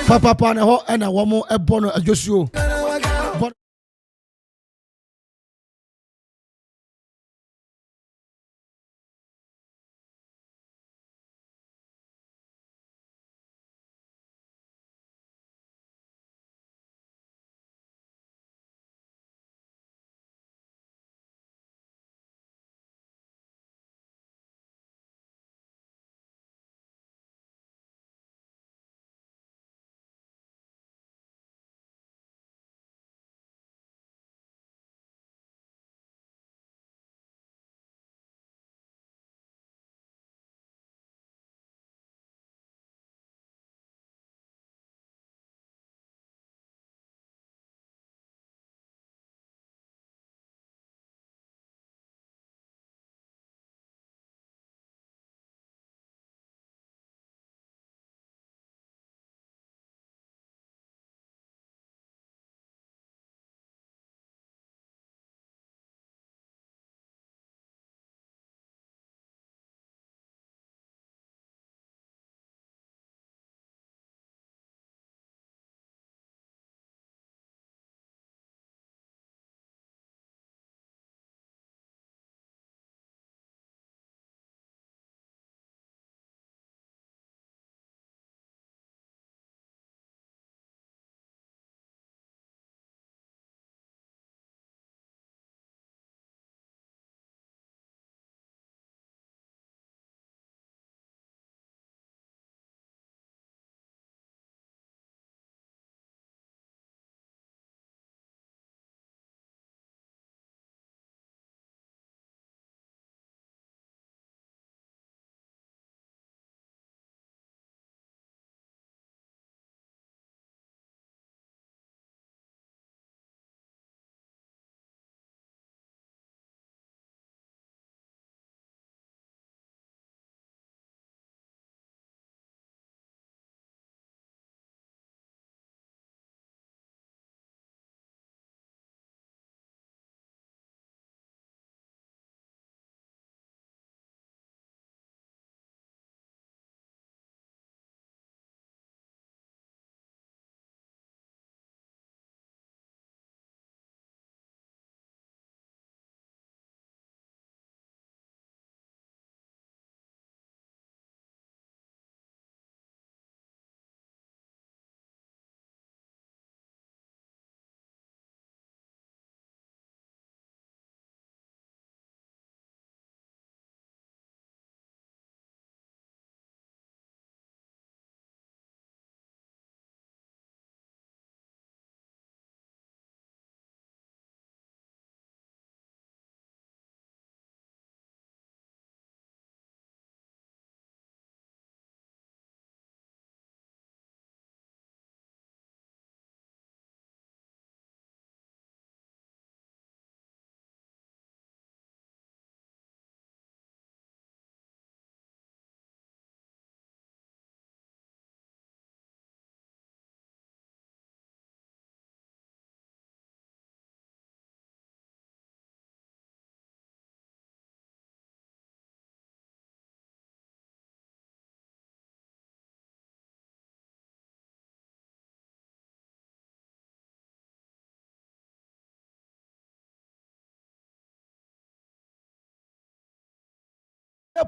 Papa na ho na wo mo ebo no adwosuo.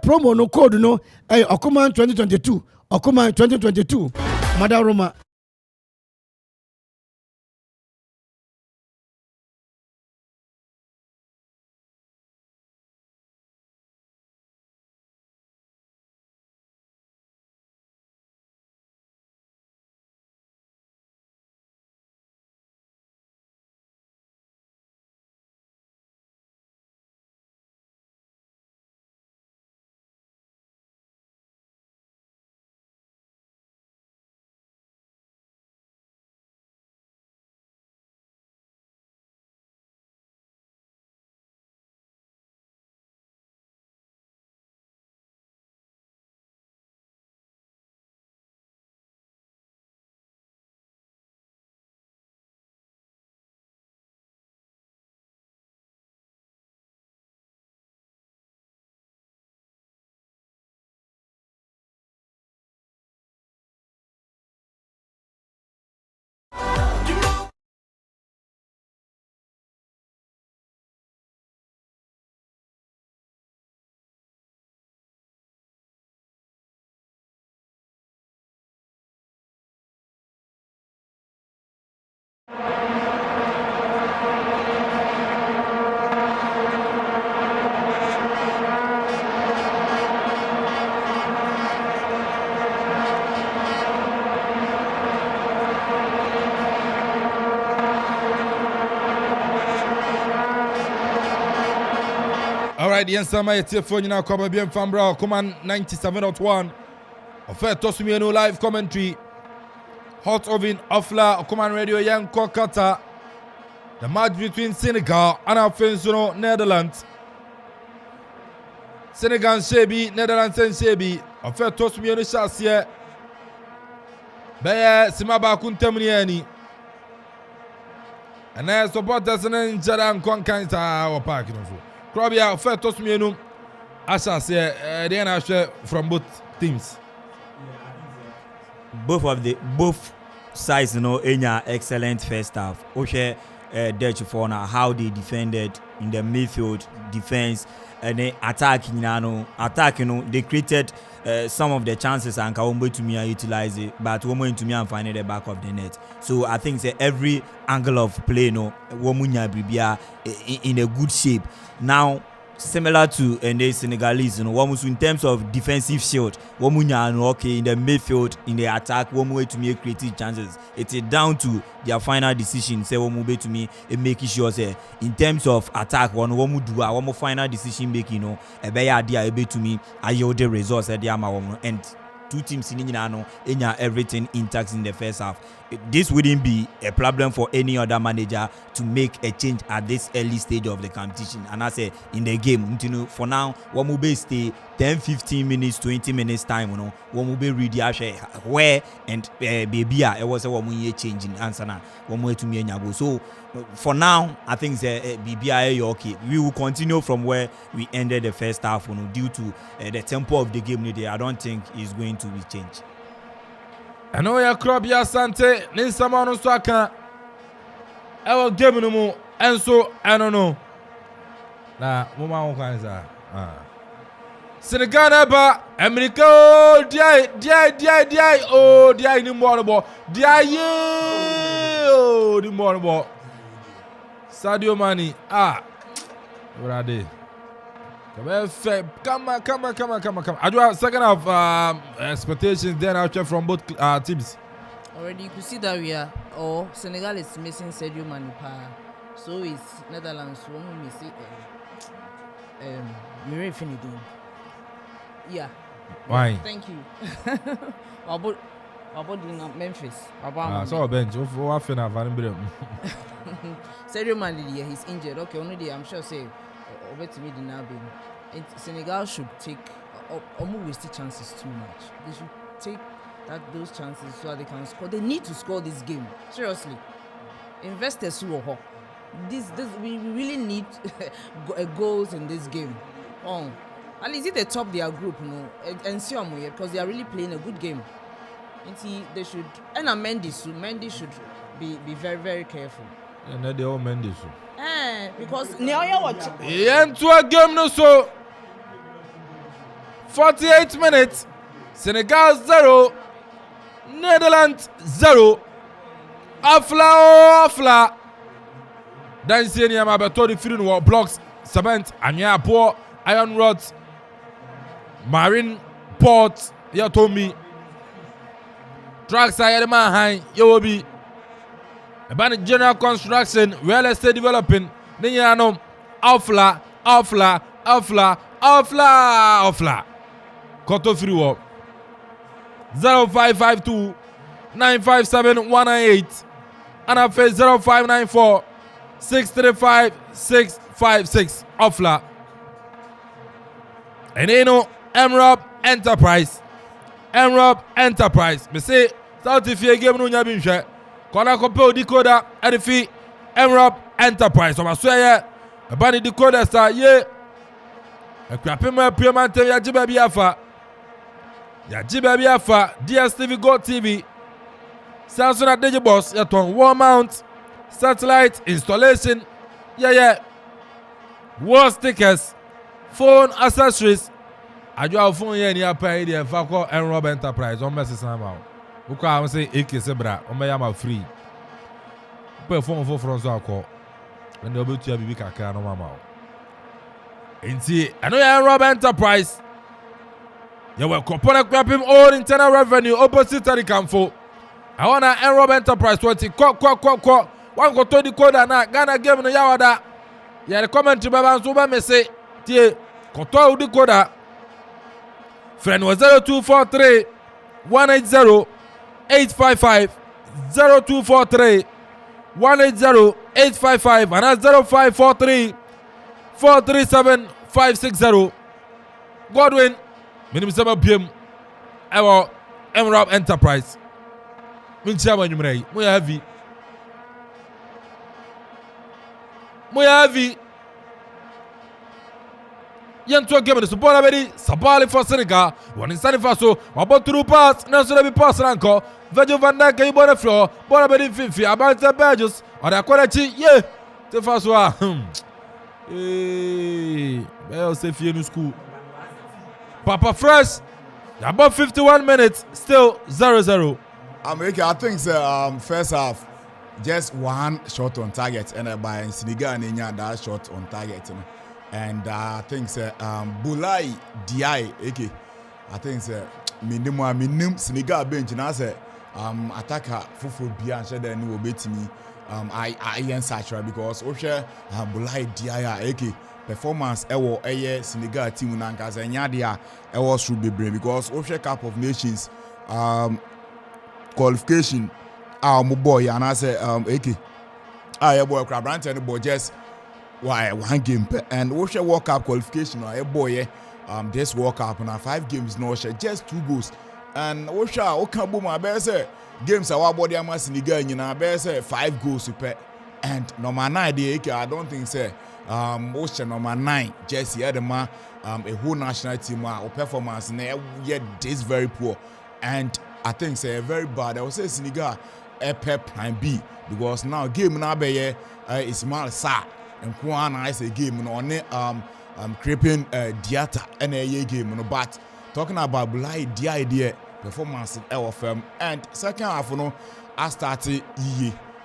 Promo no code no Okuman 2022 Okuman 2022 Madam Roma All right, the answer my telephone now come bien from bro. Command 97.1. Offer toss me no live commentary. Hot oven offla command radio young Qatar. The match between Senegal and our Netherlands. Senegal Shebi, Netherlands and Shebi. Offer toss me no chance here. Baya simaba kuntemniani. And I support us in Jaran Kwankansa or parking. Probably first toss me no Asha say the from both teams. Both sides, you know, excellent first half. Okay, Dutch for now how they defended in the midfield defense and then attack. You know, they created some of the chances and Kaombo to me utilize it, but Womo to me and find the back of the net. So I think that every angle of play, no, Womunya Bribia in a good shape. Now, similar to the Senegalese, you know, in terms of defensive shield, Womunya okay in the midfield, in the attack, Womu to me creative chances. It's down to their final decision. Say Womu to me making sure say in terms of attack, Womu do Womu final decision making, you know, a better idea to me. I yield the results at the and two teams in everything intact in the first half. This wouldn't be a problem for any other manager to make a change at this early stage of the competition. And I say in the game, you know, for now, one will be stay 10, 15 minutes, 20 minutes time, you know, one will be ready where and baby, it was a 1 year change in answer now. 1 way to me and so for now, I think BBI okay. We will continue from where we ended the first half, you know, due to the tempo of the game today. I don't think it's going to be changed. I know ya crop ya sante ninsamano swaka ewo game no mu enso I don't know na mama won kwanza Senegal ba America dia oh dia ni mo no dia oh ni mo no Sadio Mane brother come on. I do have second half expectations then I'll check from both teams. Already you could see that we are Senegal is missing Sadio Mane. So is Netherlands won't miss it. Mire Finidin. Yeah. Why? Thank you. About doing Memphis. So bench what final Sadio Mane he's injured. Okay, only day I'm sure say over to me Senegal should take almost wasted chances too much. They should take those chances so that they can score. They need to score this game. Seriously. Investors who are we really need goals in this game. At least at the top their group, you know, and see because they are really playing a good game. And they should and Mendy should be very, very careful. And they all Mendy. Because now you watch. Into a game no so 48 minutes. Senegal 0, Netherlands 0. Afla. Then Senior Mabeto the free no blocks, cement, anya poor iron rods, marine port. You told me. Tracks are the man high. You will be. About general construction, real estate developing, Niano, Afla. Koto free walk 0552 957 198 and I face 0594 635 656 Afla. And you know, MROB Enterprise. Me say, South if you game no nyabinhwe. Kona kopel decoder and fi MROB Enterprise. So I swear ya bani decoder star ye. Ekrape ma payment ya jiba bi afa. DSTV Go TV. Samsung at Digiboss ya ton wall mount, satellite installation. Yeah. Wall stickers, phone accessories. Ajwa phone ye ni apa ide fa ko MROB Enterprise on message na ma. Uko am say AK sebra on me ya ma free. perform for nso akọ and obetu ya bibi kakra no mama o enti ano ya Rob Enterprise ya we kopona kwapim all internal revenue opposite the camfo I wanna Rob Enterprise 20 ko wan go to the code na Ghana game no yawada ya the comment baba nso ba me say tie koto udi koda friend was 0243 180 855 0243 180 855 and that's 0543 437 560 Godwin minim sama biem ewo Rob Enterprise min chama nyumrei mo ya heavy Yanto game the Bola Bedi, Sabali for Senegal, one in Sani Faso, about through pass, Nelson be pass Ranko, Virgil van Dijk, you bought the floor, Bola Bedi Fifi, about the badges, or the quality, yeah, the first one. Well, safe in school. Papa Fresh, about 51 minutes, still 0-0. I think first half, just one shot on target, and by Senegal and that shot on target. And I think Bulai Diai Eke. I think minimum Senegal bench and I say attacker Fufu Bia and Shada and will bet me I answer because Osha Bulai Diai Eke performance ewo Senegal team nanka say nyadia ewo should be brave because Osha Cup of Nations qualification my boy and I say Eke boy crab and boy just why one game and Osha World Cup qualification boy this World Cup na 5 games no Osha just 2 goals and Osha Okabu my best games our body am Senegal nyina best 5 goals per and number 9 dey I don't think say Osha number 9 just here the man a whole national team or performance na yet this very poor and I think say very bad I would say Senegal a plan B because now game na be Ismail Sarr and Kwana is a game on creeping Diata and a game but talking about Bulai the idea performance in our firm and second half I started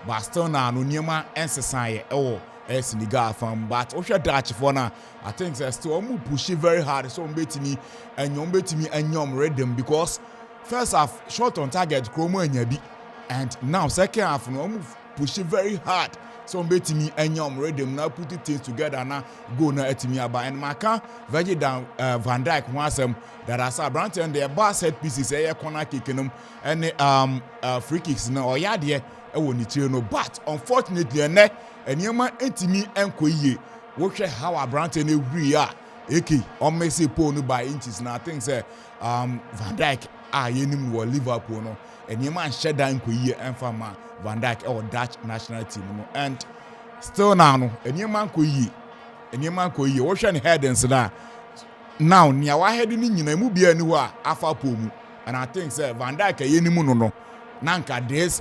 but still now no Nima and society Senegal firm but Osha Dutch for now I think they still push it very hard so betting and rhythm because first half short on target Chromo and Yabi and now second half no push it very hard so betting me and rhythm now put it things together now go na etimi aba and maka Virgil van Dijk once that I saw Branton their bar set pieces corner kick and free kicks na or ya de no but unfortunately and yema etimi enko yie wo hwe how Branton every year eki on Messi pole by inches na things Van Dijk yenim wo Liverpool no and yema shed down enko yie enfama Van Dijk or Dutch national team no and still now no enema ko yi wo hwe ne headings na now nia wa head ni nyina mu bia ni ho a afa pomu and I think say Van Dijk yenimu no nanka this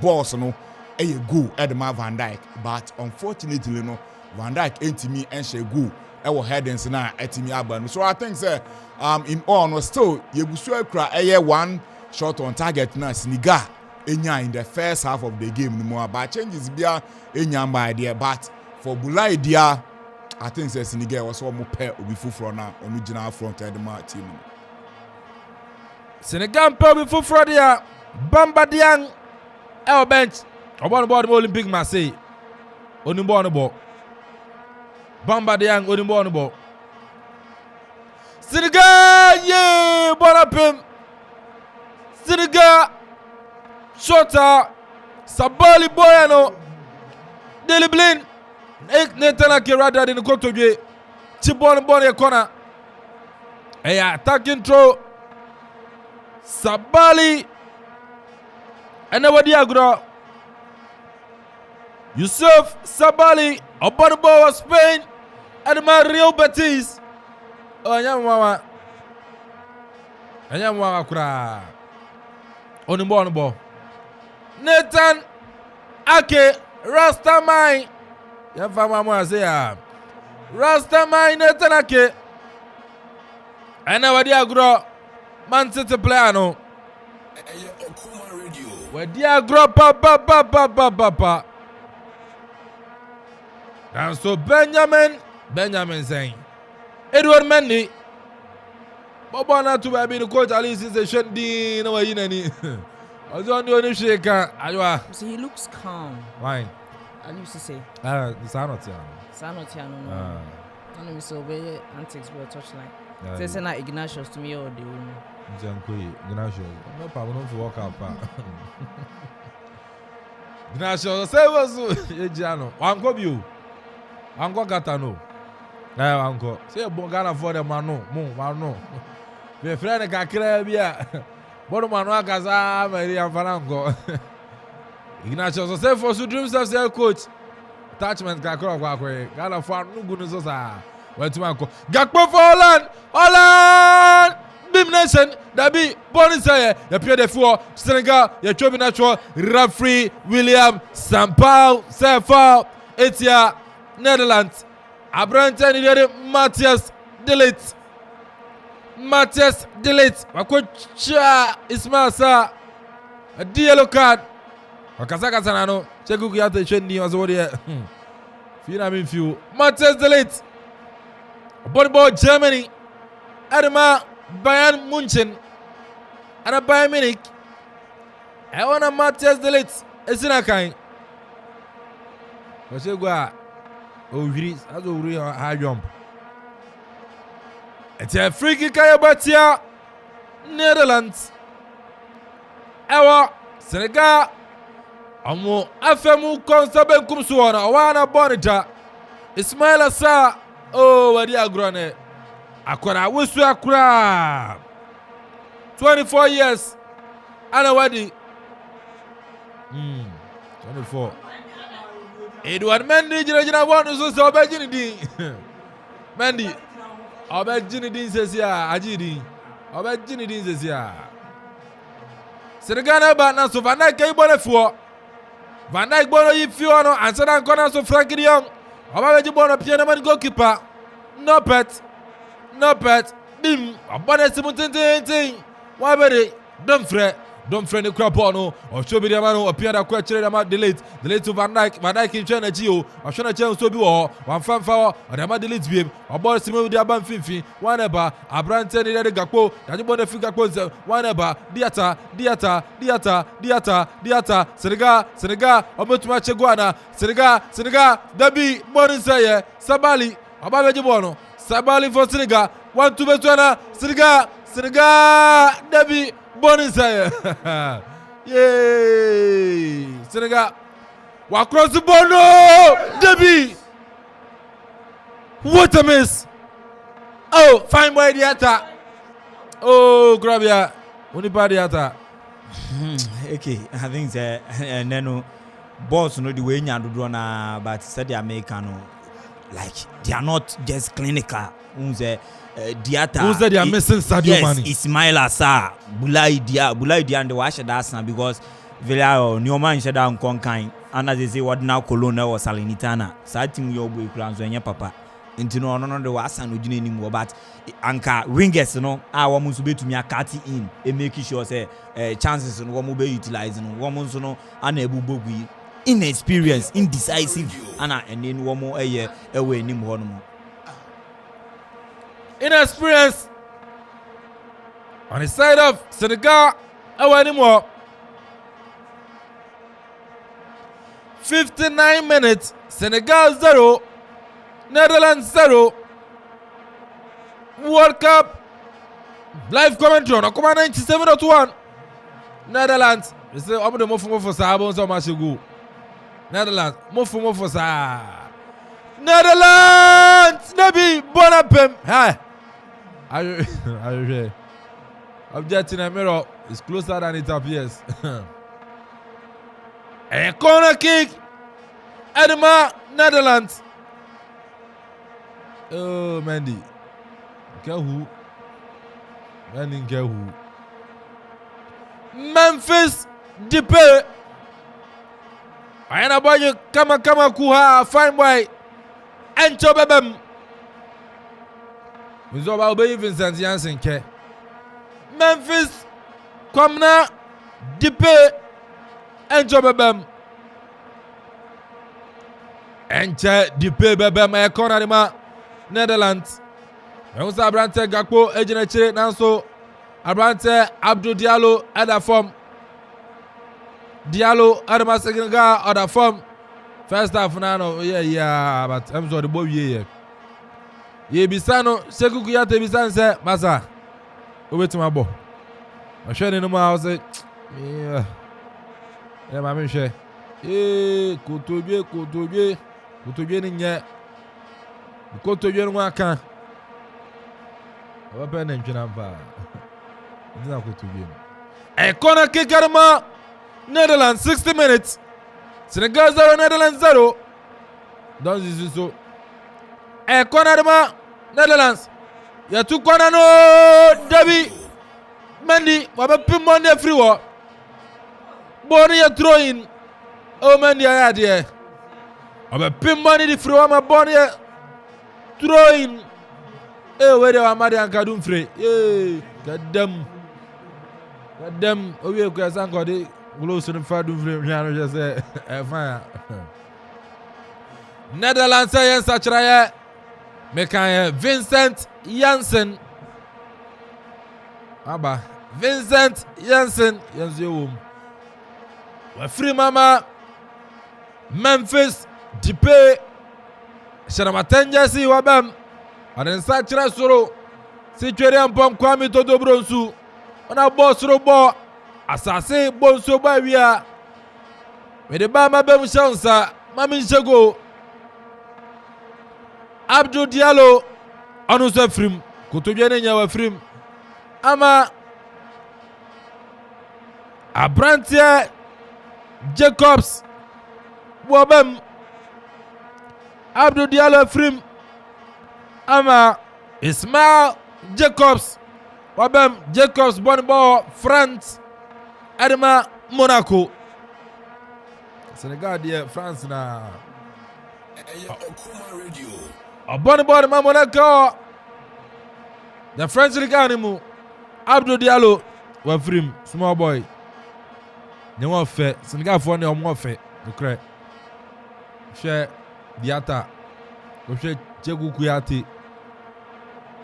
boss no go Edma Van Dijk but unfortunately no Van Dijk entimi enhye go wo headings na etimi aba no so I think say in all no still yebusu akra one shot on target na Senegal enya in the first half of the game no more but changes bia enya by there but for Bulai dia I think say Senegal was one more pair obi fufuro na onu gina front Edma team Senegal pair obi fufuro dia Bamba Diang el bench obon board Olympic Marseille onu bo Bamba Diang onu bo Senegal yeah bonapim Senegal Shota Sabali Boyano Deliblin Netana Kirada in the Kotoge Chibon Bonnie corner a attacking throw Sabali and never Diagro Yusuf Sabali upon the ball of Spain and Mario Betis Onyamwa Kura on the ball Nathan Ake Rastamai Yafama Mwazea Rastamai Nathan Ake and now Diagro Man City player no where Diagro papa And so Benjamin saying, Edward Mendy. Bobo na to be the coach at least is a shot din no yin any. I don't do any shake. So he looks calm. Why? I used to say. The Sanotiano. Sanotiano. I know so be antics were touchline. They say na Ignatius to me or the woman. Ignatius. No problem for walk out. Ignatius say was Ejiano. Wanko biu. Wanko Gatano. Wanko. Say Bongana for the mano. My friend kakra bia. Bodo manu akaza Mary and Farango. Ignatius say for su dreams of say coach. Attachment kakra kwakwe. Gana for no good so sa. Went to Manko. Gakpo for Holland. Bim Nation. Dabi Bonnie say the play the four Senegal. You try be natural. Referee William Sampao say foul. Etia Netherlands. Abrante ni Matthias Delete. Wakocha Ismail Sa a yellow card. Wakasaka sanano. Cheku kuyate shendi wazodi. Fina min few. Matthias Delete. Ball Germany. Adama Bayern Munchen. And a Bayern Munich. I want a Matthias Delete. Esina kind. Washegwa. Uri. Azo uri high jump. It's a free kick Batia Netherlands. Ewa Senegal. Amu afemu konsaben kumsuona wana bonita. Ismail Asa. Oh, wadi agrone. Akora wisu akura. 24 years. Ana wadi. 24. Edward Mendy jina wonu so obejini di. Mendy. Obejini din sesia ajidi. Obejini din sesia. Senegal ba na so Van Dijk ibole fuo. Van Dijk bono yifio no ansana nkona so Frankie de Jong. Obabeji bono pie na man goalkeeper. No pet. Bim. Abone simutintin. Wabere don't friend the crap on or show me the man who appeared at question about delete to Van Dijk in China Gio or Shana Channel so be or one fan foul or the man delete beam or boy Simon with the Aban Fifi one ever a brand ten in the Gakpo that you want to figure concept one ever Diata Senegal about to match Guana Senegal Dabi Bonisaya Sabali Ababeji Bono Sabali for Senegal 1-2 Betuana Senegal Dabi Bonisaya. Yay! Senegal. Walk across the ball. No! Debbie! What a miss! Oh, fine boy, the attack. Oh, grab ya. Only by the attack. Okay, I think and then boss know the way you do na, but said the American like they are not just clinical. Diata. Who's that they are missing Sadio Mane? Yes, Ismail Assar, Bulai Dia and the wash that because Villarreal, Newman said down Conkain, and as they say what now Cologne or Salinitana, citing your boy crowns when your papa. Into no the was and we anymore, but Anka wingers, you know, our must be to me a cutting in and making sure say chances and one will be utilizing woman's no unable bogey, inexperienced, indecisive, and then one more a year away anymore. Inexperience on the side of Senegal. Anymore. 59 minutes. Senegal 0. Netherlands 0. World Cup live commentary on Akuma 97.1. Netherlands. You say, I'm the more for Sabo so much go. Netherlands. More for Sa. Netherlands. Nabi Bonapem. Hi. Are you sure? Object in a mirror is closer than it appears. A corner kick. Edema, Netherlands. Oh, Mendy. Who? Mendy, who? Memphis Depay. Ayana boy, kama kuha, fine boy. Encho bebem. Mizoba obey Vincent Janssen ke. Memphis Komna Depay Encho bebem. Enche Dipe bebe ma corner ma Netherlands. Eunsa Abrante Gakpo ejina chire nanso Abrante Abdou Diallo other form. Diallo Adama Senegal other form. First half now yeah but I'm sorry the boy yeah. Ye bisano Sekou Kouyaté bisan se masa. Obetima bo. Ohwe no ma say yeah. Yeah ma me hwe. Kotodwe ni nye. Kotodwe no aka. Oba na ntwena mpa. Ndina kotodwe. Corner kick arma Netherlands 60 minutes. Senegal 0 Netherlands 0. Don't this so. Corner arma Netherlands. Ya tu corner no Dabi. Mendy wabe pin money free war. Boni ya throw in. Oh Mendy ya there. Wabe pin money the free war ma boni ya throw in. Where they were mad and kadum free. God damn. Oh we ko san ko de close no fa dum free no just say fine. Netherlands ya sachraye. Mekan Vincent Janssen. Aba Vincent Janssen yanzu wa free mama Memphis Dipe Sharamatenja si wabam adensa chira soro si twere ampom kwami to dobronsu ona boss ro bo asase bonso ba wia me de ba mabem shansa mami nshego Abdou Diallo onu so frim kotodwe ne nya wa frim ama Abrante Jacobs wabem Abdou Diallo frim ama Ismail Jacobs wabem Jacobs bon ball France Adama Monaco Senegal dia France na bon ball ma Monaco the French league animu Abdou Diallo wa frim small boy ne won fe Senegal fo ne o mo fe okre hwe Diata o hwe Sekou Kouyaté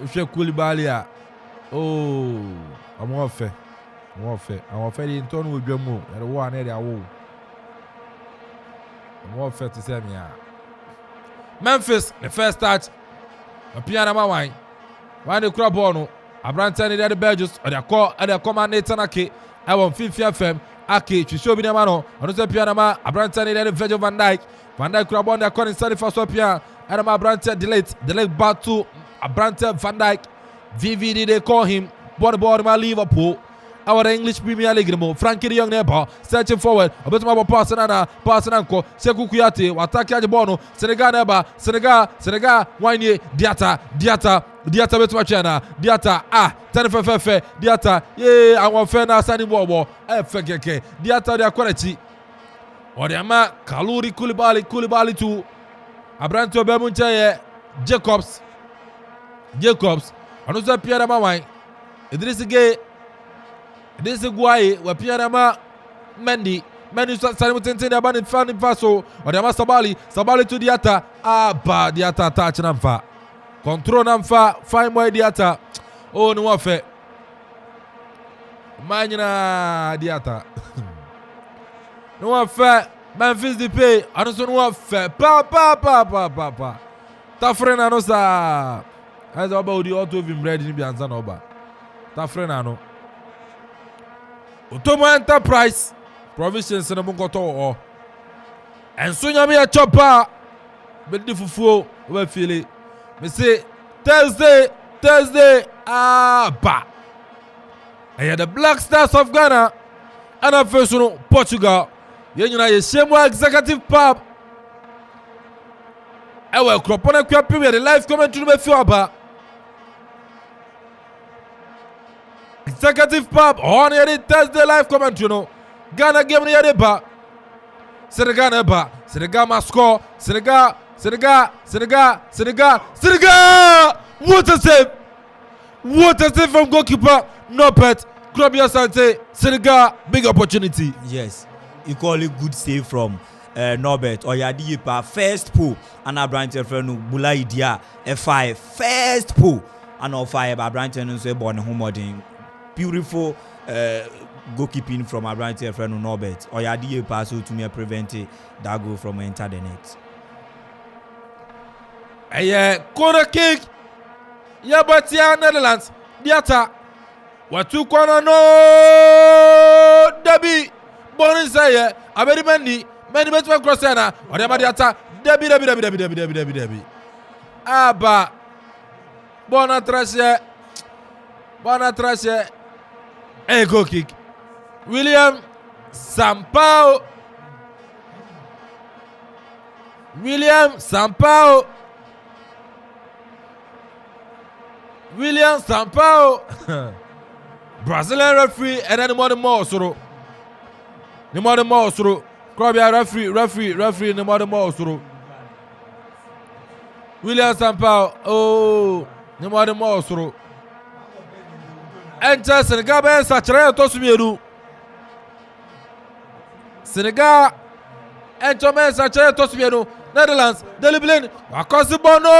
o hwe Koulibaly a oh amo fe di ntonu odwamu e wo ane de awo amo fe to say me a Memphis the first touch Piana Mawan one the crab ball no Abrante ni de Belgius or the command Tanake I want Fifa FM Ake Chisho bi na ma no ono se Piana ma Abrante ni de Virgil van Dijk crab on the corner inside for so Piana and Abrante delete back to Abrante van Dijk VVD they call him ball ma Liverpool our English Premier League mo Frankie de Jong neighbor searching forward obetuma pass na nko Sekou Kouyaté attack ya ball no Senegal neighbor Senegal wanye Diata betuma chana Diata tenfefe Diata awon fe na sani bobo keke Diata de akwarachi odiama Kaluri Koulibaly tu Abrante obemuncha ye Jacobs anusa Pierre Mawan Idriss Gueye wa Pierre Mendy sani mutente da bani fani faso odiama Sabali tu Diata ba Diata touch namfa control namfa fine boy Diata oh no wafe manyina Diata no wafe Memphis Dipe anuso no wafe pa ta frena no sa aza oba odi auto vim ready ni bianza na oba ta frena no Otomo Enterprise provisions na munkoto o enso nyame ya chopa be di fufuo we feel me say Thursday ba and the Black Stars of Ghana and first no Portugal yenyina ye shemo executive pub ewe kropona kwa premier the live commentary be feel aba executive pub on the Thursday live commentary no Ghana game near the ba Senegal must score Senegal what a save from goalkeeper Nopet Krobia Sante Senegal big opportunity Yes, equally good save from Norbert Oyadi pa first pull and Abrante friend Bula Idia F5 first pull and all fire by Abrante no say born homodin beautiful goalkeeping from Abrante friend Norbert Oyadi pa so to me prevent that goal from enter the net. Corner kick. Yabatia Netherlands. Diata. Watu corner no. Debbie. Bonin say Abedi Mendy. Mendy betwa crossena. Odema Diata. Debbie. Aba. Bona trashe. Goal kick. William Sampaio. Brazilian referee and then the more soro. The more soro. Krobia referee the more soro. William Sampaio. Oh, the more soro. Enter Senegal ben sachare tosumienu. Senegal enter men sachare tosumienu. Netherlands Deliblin akosi bono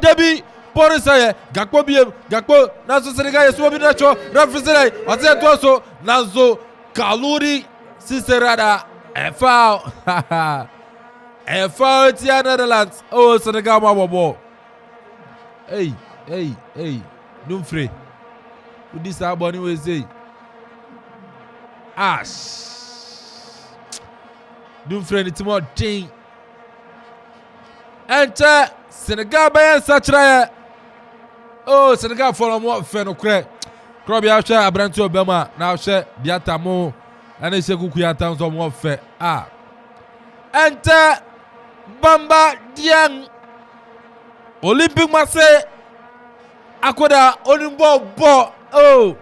Debbie Porisaye Gakpo biem Gakpo naso Senegal yesu bi nacho referee ose toso nazo Kaluri Siserada foul tia Netherlands. Oh, Senegal ma bobo. Hey Dumfrey udi sa boni we say Dumfrey ni timo ding. Enter Senegal bayan sachraye. Oh, Senegal follow mo fe no kre. Krobia hwe Abrante Obama na hwe biata mo ana se kuku ya tan so mo fe. Enter Bamba Dieng. Olympic Marseille. Akoda onimbo bo. Oh.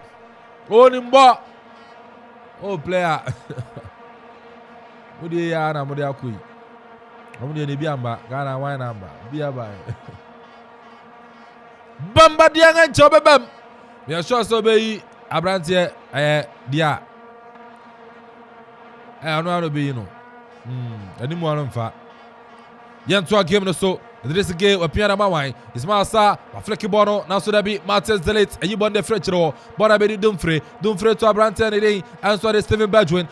Onimbo. Oh, player. Mudi ya na mudi akui. Mudi ni biamba Ghana wine number. Biaba. Bamba Dieng nchobe bam. Me sure so be Abrante dia. Anu be no. Ani mo anu mfa. Yento game no so. This game appear ma wine. Ismail Sa afleki bono na so da bi Martins delete ayi bonde frechero. Bona be Dumfrey to Abrante and dey and so the Steven Bergwijn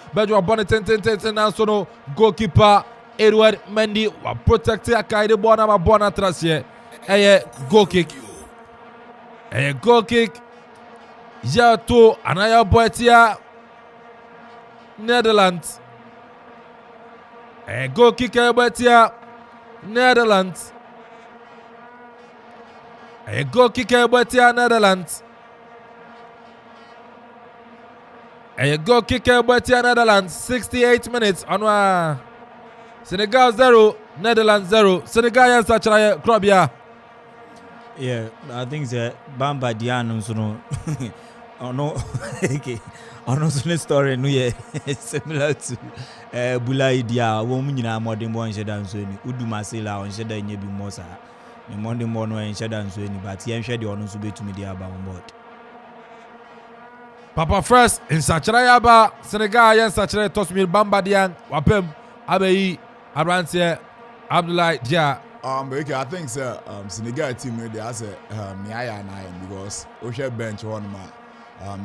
bonne ten na so no goalkeeper Edward Mendy wa protect akai de bona ma bona trasie. Goal kick. Goal kick. Ya to anaya boetia Netherlands. Goal kick boetia Netherlands. Goal kicker boetia Netherlands. Goal kicker boetia Netherlands. 68 minutes onwa. Senegal 0, Netherlands 0. Senegal yan sachara Krobia. Yeah, I think that Bamba Dieng so no. Oh no. Okay. Ono so story no ye similar to Bula Idia wo mu nyina modern boy nheda nso ni Udumasela on nheda nya bi mo sa ni modern boy no nheda nso ni but ye nhwe de ono nso betumi dia ba on board. Papa first in sachara ya ba Senegal yan sachara Tosmir Bamba Dieng wapem abeyi Abrante Abdoulaye Dia. Okay, I think Senegal team they has a Miaya 9 because Osha bench one man.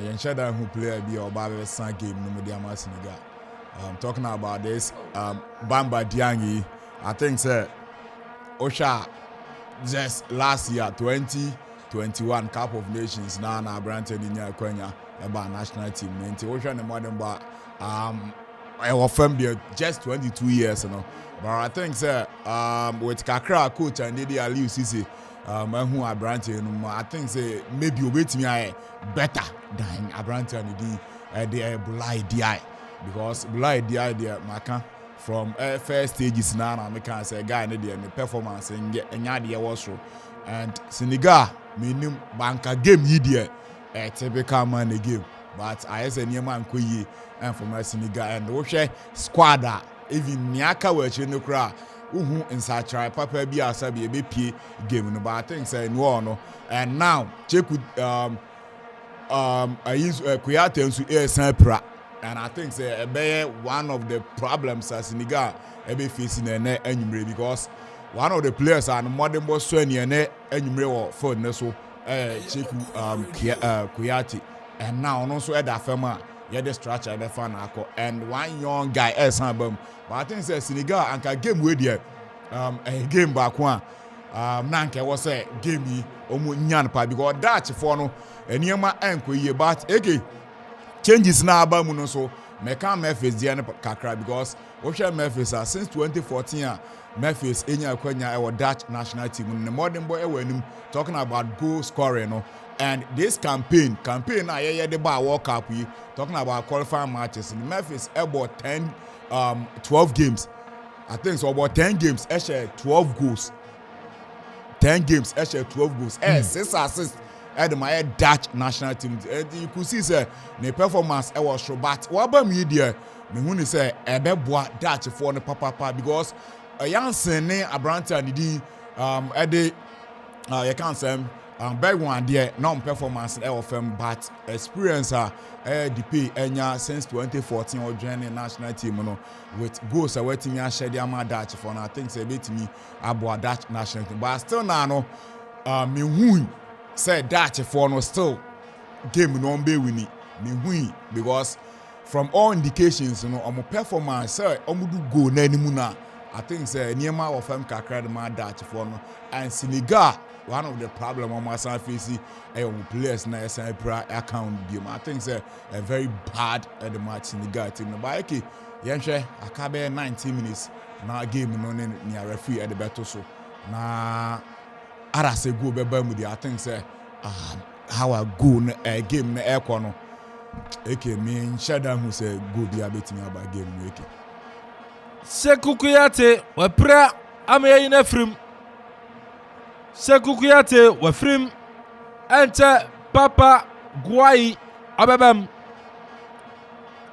Yenshada who player be or Baba San game no Mediama Senegal. Talking about this Bamba Dieng, I think Osha just last year 2021 Cup of Nations now Abrante Ninya Kwenya about national team. Osha the modern but I was just 22 years, you know. But I think with Kakra coach and Didi Aliu Sisi, who Abrante, I think maybe wait me better than Abrante and the Bulai Di because Bulai Di the Maka from first stages now I can say guy and the performance and the also and Senegal minimum banka game here a typical man the game but I say near man kuyi and from Senegal and Oshe squad even Niaka were chinukra uhu insachai papa bi asabi be pie game no but I think say no and now check with I use Kuyate nso esan pra and I think say one of the problems as Senegal be facing anymore because one of the players are modern boss Sony and anymore for Neso Chiku Kuyati, and now also at that firma. Yeah, the structure the fan and one young guy else but I think say Senegal and game with you a game back one nanke was a game yi omu nyan pa because Dutch for no eniema enko ye but again changes na aba mu no so meka Memphis dia ne kakra because we share Memphis since 2014 Memphis enya kwanya e Dutch national team no modern boy e wanim talking about goal scoring no. And this campaign na the bar World Cup we talking about qualifying matches in Memphis about 12 games. I think so about 10 games, actually 12 goals. 10 games, actually 12 goals. 6 assists at my Dutch national team. You could see say the performance was show but what about media me when say boy Dutch for the papa because a young son a brand and the you can't say big one there non-performance of them but experience the pay enya since 2014 or joining national team no with goals waiting ya share their Dutch for I think say beat me about Dutch national team but still now no me hu say Dutch for no still game no be winning me hu because from all indications you know performance say do go na animu na I think say niema of them kakra the Dutch for no and Senegal one of the problem on my side facing players na account game. I think say a very bad at the match in the guy team. But okay, yenche akabe 90 minutes na game no near referee at the battle so na ara say go be mu I think say how I go game na air no okay me shada who say go be abetimi about game no okay Sekou Kuyate we pra ameye na frim Sekou Kuyate wafrim enter Papa Guayi ababam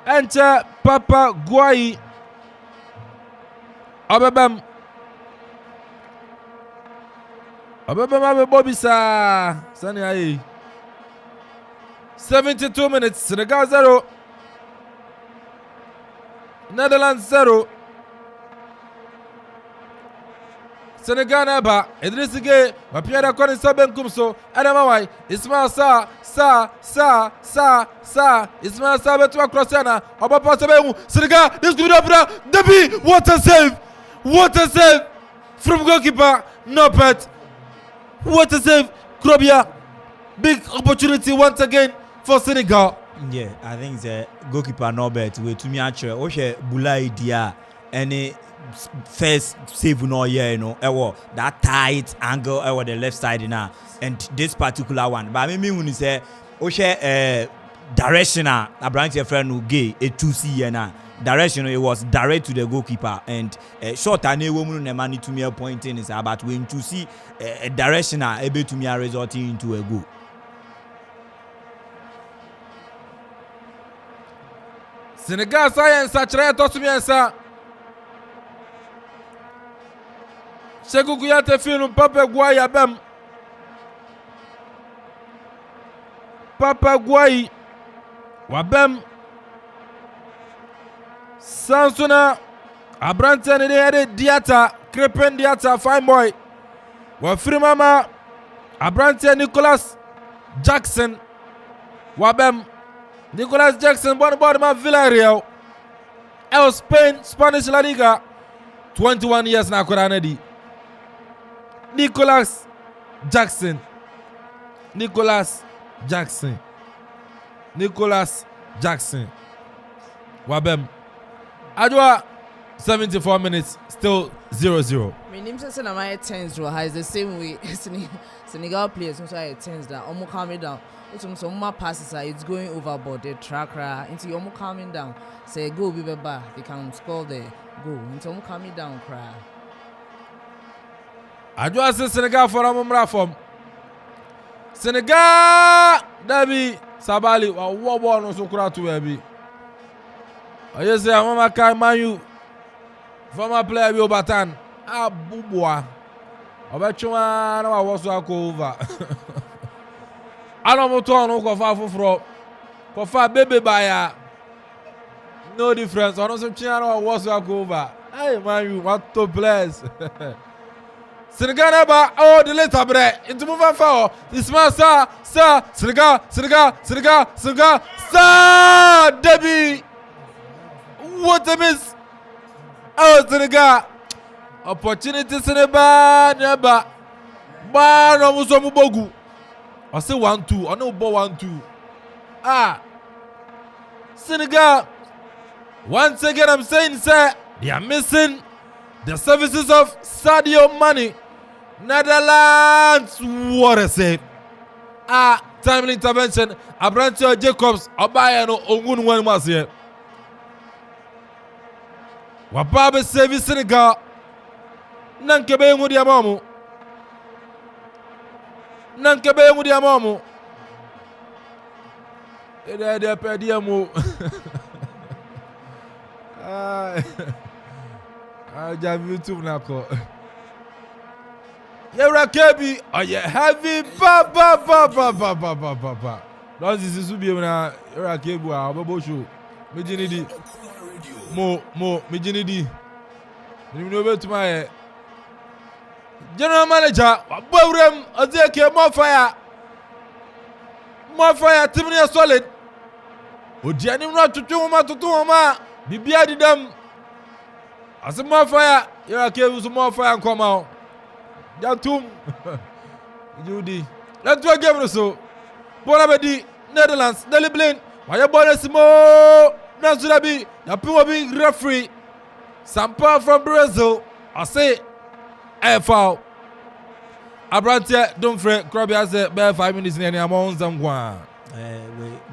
enter Papa Guayi ababam Bobby Sani aye 72 minutes Senegal 0 Netherlands 0 Senegal neba Idrisige Mapiera Koni Sabenkum so Adamawai Ismail Sa Ismail Sa betu akrosana Obapa Sabemu Senegal this could be up Debi what a save from goalkeeper Nopet what a save Krobia big opportunity once again for Senegal. Yeah, I think the goalkeeper Norbert we to me actually Oshe Bulai Dia any first save no year, you know, that tight angle over the left side now, and this particular one. But I mean, when you say, Oshe directional, a branch your friend who gay a 2C now. Directional, it was direct to the goalkeeper, and short and a woman and money to me a pointing is about when to see a directional able to me a resulting into a goal. Senegal science achira to to me answer. Sekou Kuyate film Papa Guayi abem. Papa Guayi wabem. Sansuna abrante ne de Diata Crepen Diata fine boy. Wafiri mama abrante Nicholas Jackson wabem. Nicholas Jackson born ma Villarreal. El Spain Spanish La Liga 21 years na korana di. Nicholas Jackson Wabem Adwa 74 minutes still 0-0. My name is my tense is the same way Senegal players also are tense that almost calming down. Some more passes it's going overboard the tracker into almost calming down. Say go be better they can score the goal. Into almost calming down cry. Adwa se Senegal for amumra from Senegal Dabi Sabali wa no so kura to ebi. Oye say amama kai manu former player bi Obatan abubua obetwa na wa woso akova alomoto no ko fa foforo ko fa bebe baya no difference. On some channel was over. Hey man, you want to bless. Senegal never the later break into move forward. This man sir, Senegal, sir, Debbie. What a miss. Oh, Senegal. Opportunities in the bar, never. Bar no muso mubogu. I say 1-2. I know ball 1-2. Senegal. Once again, I'm saying, sir, they are missing the services of Sadio Mane. Netherlands, what a save. Timely intervention. Abrantio Jacobs, Obayano, Ogun was here. Wababe save Senegal. Nankebe Mudiamamu. Nankebe Mudiamamu. Ede pediamo. Jam YouTube nako. Yera kebi, oye heavy ba. Don't this is be na yera kebu a obobo show. Mejinidi. Mo mejinidi. Ni no betuma General Manager, Bawrem Ozeke more fire, team near solid. Odiani not to Tuma, Bibia did them. As a more fire, you're okay, more fire and come out. Yatum Judy. Let's do a game or so. Bonabedi, Netherlands, Nelly Blaine, why your boy Simo, Nazurabi, Yapu being referee. Sampa from Brazil, I say. Foul. Abrantia, don't fret. Krabby has 5 minutes in any amount of one.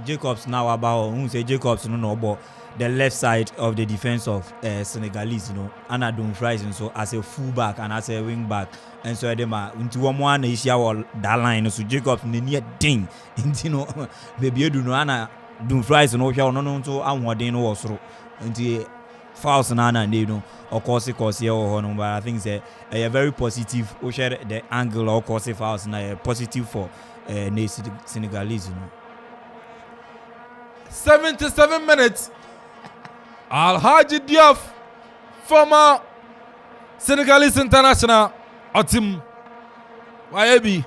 Jacobs now about who say Jacobs no but the left side of the defense of Senegalese, Anna Dumfries and so as a fullback and as a wing back and so them into one is your that line so Jacobs near ding into baby you do no Anna Dumfries no so I'm what they know also into fouls and they of course here or but I think it's a very positive we share the angle of course fouls na positive for Senegalese 77 minutes. Alhaji Diop, former Senegalese international, Otim Wayebi.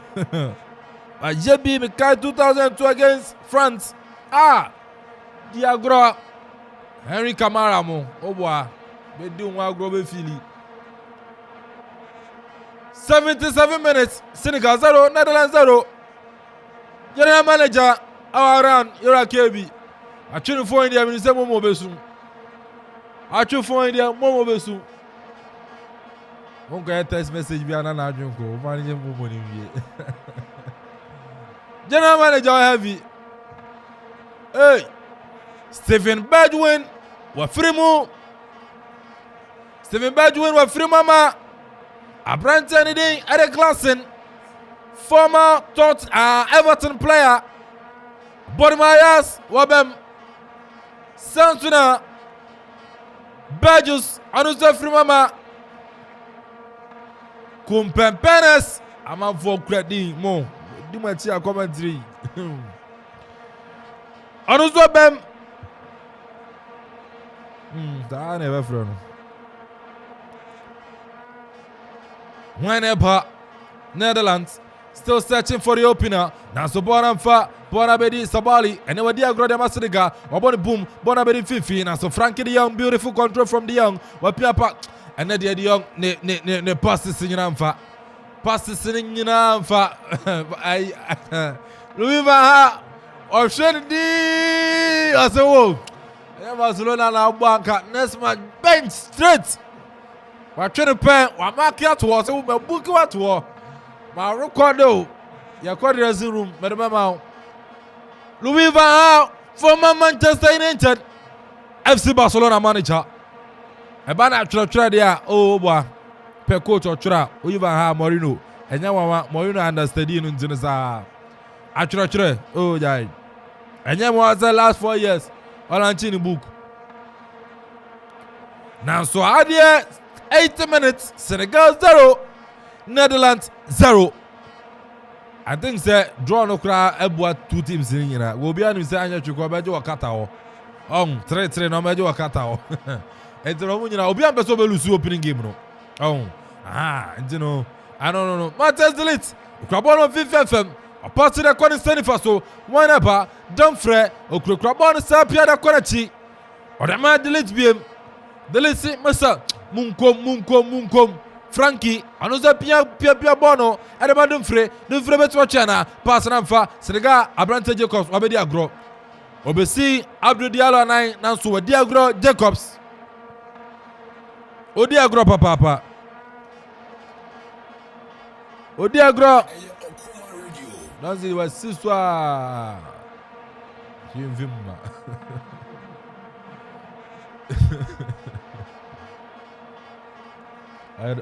Wayebi Mekai 2002 against France. Diagro Henry Camara mo. Oboa. Be do one grobe fili. 77 minutes. Senegal 0, Netherlands 0. General Manager around Yora Kebi. I try to find them in the Momo Besu. I try to find them Momo Besu. Won't get text message via an adjunct. Managing money. General Manager heavy. Hey, Stephen Badwin. What free mo? Stephen Badwin. What free mama? A brand any day. Eric Klassen, former Everton player. Bodimayas. Wabem. Santuna Bajus Anusa Frimama Kumpempenes I'm for credit mo do my tia commentary Anusa Bem that never from whenever Netherlands still searching for the opener. Now so Bonamfa, Bonabedi Sabali, and never dear Grada Masriga, or Bonnie Boom, Bonabedi Fifi, and so Frankie the Young, beautiful control from the Young, Wapiapa, and then the Young, ne passes in Yamfa. Passes in Yamfa. Louis Vaha, or Shendy, as a wolf. Barcelona now bank next match, bench straight. We're trying to pen, we're marking out to us, we're booking out to us. My record, your quarters room, Madame Louis Van former Manchester United, FC Barcelona manager. A banner try there, oh boy, per coach or tra, Louis Van Morino, and now Morino understudy in Tunisia. I try, oh, yeah. And then was the last 4 years, all in book. Now, so I did 80 minutes, Senegal 0. Netherlands 0. I think say draw no cry about 2 teams in here. We'll be able to say Anya Chukwuebejo or Qatar. On 3-3 no mejo wakata o. Entino munyina obi ambeso be lose opening game no. On. Entino. I don't know. Matters delete. Ukrabon on FIFA a pass to the corner Senifaso. One ever. Dumfrey. Ukrabon Sapia da Korachi. Or the man delete BM. Delete Massa. Munkom. Frankie. Another Pia Bono. And the Dumfrey. Dumfrey Betwachana. Pass and Amfa. Senegal. Abrante Jacobs. Obedi Agro. Obesi Abdul Diallo and Nansu Diagro Jacobs. Odiagro papa. Odiagro. Nansi was siswa. Jimvimma.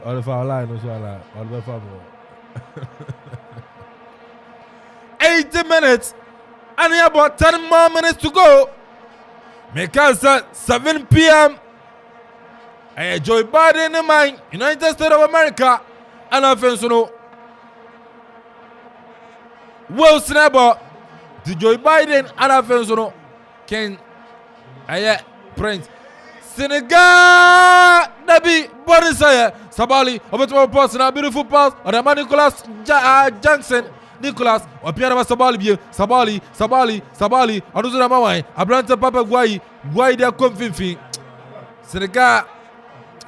All the foul line was all the foul. 80 minutes. And about 10 more minutes to go. Make us 7 p.m. Joe Biden in mind, United States of America, and Offensive. Will Snapper to Joe Biden and Offensive. Ken Prince Senegal Nabi Borisaya Sabali, a bit more person, a beautiful pass, or the man Nicholas Johnson. Nicholas, or Pierre Sabali, Anuzura Mawai, Abranta Papa Guai, dia Confinfi. Senegal,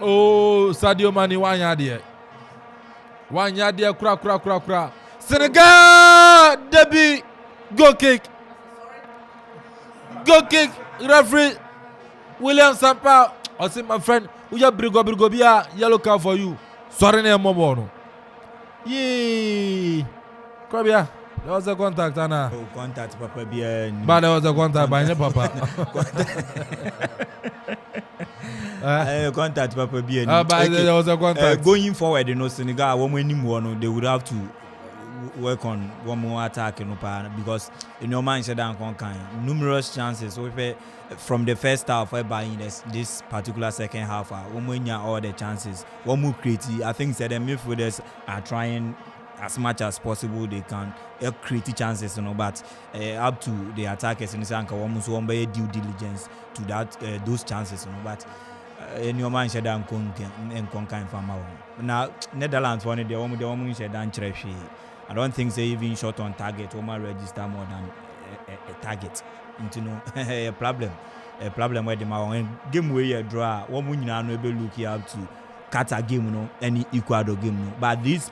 oh, Sadio Mani, 1 yard here. 1 yard here, cra. Senegal, Debbie, go kick, referee, William Sampa, I see my friend, we have Brigo, yellow card for you. Sorry, name Mobono. Yee. Come here. There was a contact, Anna. Oh, contact, Papa. Bien. But there was a contact by Papa. Contact, Papa. Bien. But there was a contact. Going forward, Senegal, they would have to work on one more attack, because in your mind, numerous chances. So from the first half, whereby in this particular second half, all the chances, one more creative. I think that the midfielders are trying as much as possible they can create chances, but up to the attackers in Sanka almost one by due diligence to that those chances, but in your mind said I'm conquering from now Netherlands one the woman said I don't think they even shot on target or register more than a target into a problem where the game where you draw one no be looking up to Qatar game any Ecuador game but these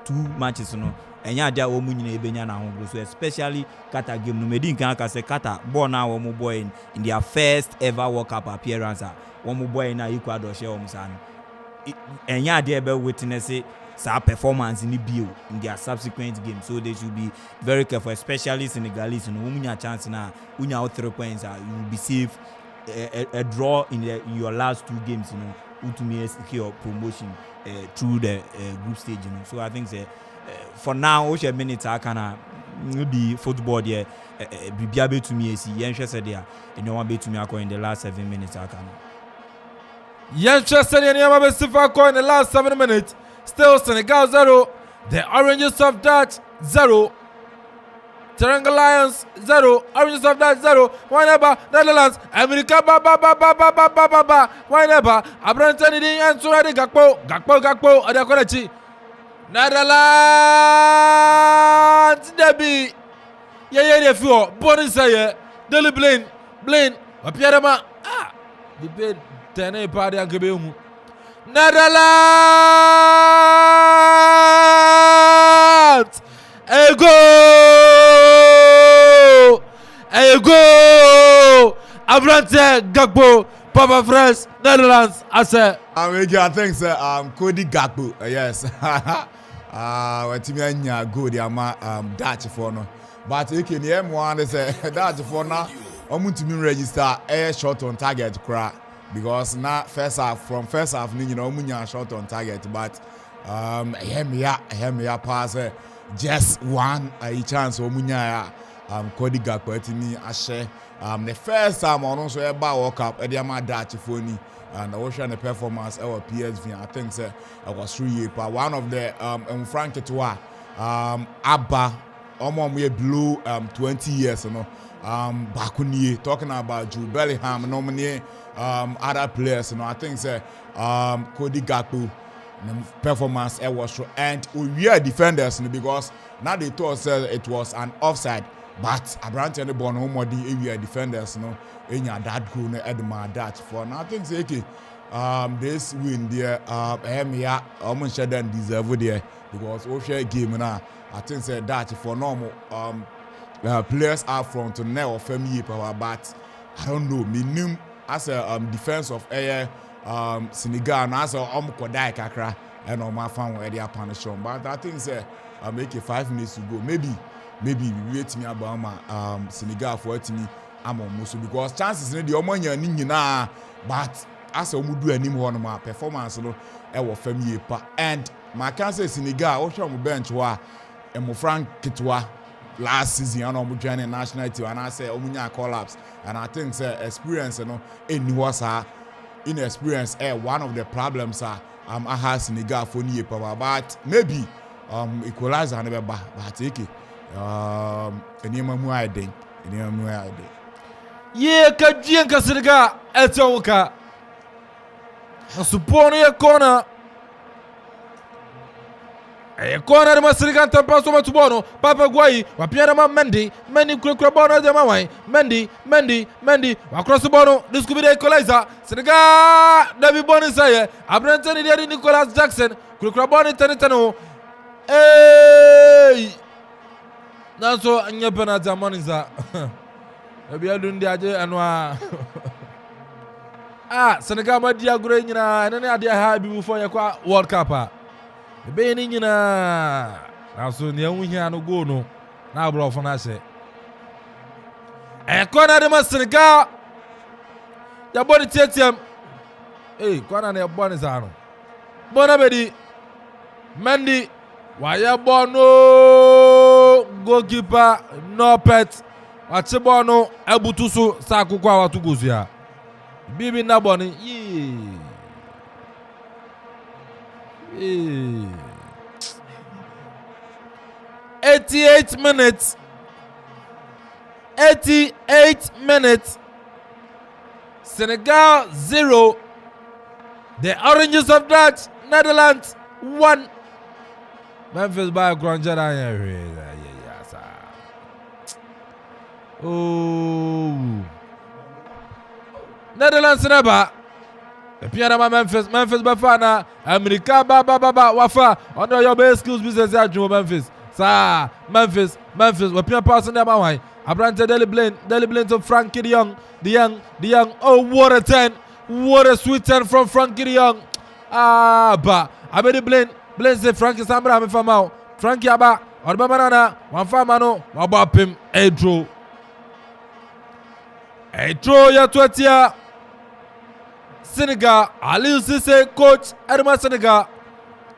2 matches enya dia wo mu nyina ebenya na ho so especially Qatar game medin kan ka say Qatar born now wo boy in their first ever World Cup appearance wo boy na Ecuador share wo san enya dia be witness sa performance in bio in their subsequent game, so they should be very careful, especially Senegalese. Wo munya chance na unya 3 points, you will be safe. A draw in your last 2 games, ultimately secure promotion through the group stage, So I think for now, which minutes I can the football there be able to me see interested there, and no one be to me in the last 7 minutes I can. Interested in in the last 7 minutes. Still Senegal 0, the Oranges of Dutch 0. Teranga Lions 0, Oranges of Dutch 0. Whenever Netherlands, America whenever Abrante and Suradi Gakpo, Adakorachi. Netherlands Debbie. Yeah, few. Borisaya, Deli Blaine, Pierrema. The bed 10 party and Gabium. Netherlands! A goal! Abrante Gakpo, Papa Fresh, Netherlands. I said, I think Cody Gakpo. Yes. What you mean? Good, Dutch for no. But you can hear one say Dutch for now. I'm to register a shot on target crack. Because now first half munya shot on target, but hear me pass just one chance munya Cody Gakpo me ashe the first time on also about World Cup my Dutch phone and I was showing the performance our PSV. I think it was 3 years, but one of the Frank Eto'o Abba we blew 20 years Bakunie, talking about Jude Bellingham, nominate other players. I think say Cody Gakpo performance was true, and we are defenders because now they thought it was an offside, but Abrante and the ball no more we are defenders. In your that goal Edmar that for now. I think say okay, this win there, almost shouldn't deserve there because we share game now. I think say that for normal players are front to now family power, but I don't know. Me as a defense of air Senegal and as a Kodai Kakra and on my fan where they are punishing. But I think say make it 5 minutes to go. Maybe we wait me about Senegal for it me. I'm almost because chances in the Omania Nina, but as a do any more on my performance, our family and my cancer Senegal, also on bench wa and my Frank Kitwa last season on joining national team and I say Omunya collapse and I think say experience in was inexperience one of the problems I had Senegal for new power, but maybe equalizer and never but take it I think Ye kajien ka Senegal etonka supone ya corner corner ma Senegal tampa so matubono Papa Guayi wa piana ma Mendy kura bono de ma wan Mendy wa cross bono this could be the equalizer Senegal David Boni say Abrante ni dey Nicholas Jackson kura bono tenetano nanso anya penalty amoniza ebi adun di aje anwa Senegal ma di agure nyina ene ne ade ha bi before yakwa World Cup ebe ni nyina nanso ne hu hia no go no na abro fo na hye kona de ma Senegal ya body tietiem kona ne body za no bona bedi Mendy waya bono goalkeeper no pet Achebono ebutusu sakukwa watuguzia bibi naboni 88 minutes 88 minutes Senegal 0 the Oranges of Dutch Netherlands 1 Memphis by Granjada Netherlands never. The Piana Memphis Bafana, America Baba Wafa, under your base skills business at Memphis. Sir, Memphis, we Pia pass in their mind. Abrante Deli Blind to Frankie the Young. Oh, what a 10. What a sweet 10 from Frankie the Young. But I bet the Blind say Frankie Sambra, I'm from out. Frankie Abba, or Babanana, one farmano, Wabapim, Edro. Ya 20 Senegal Aliou Cissé coach Edma Senegal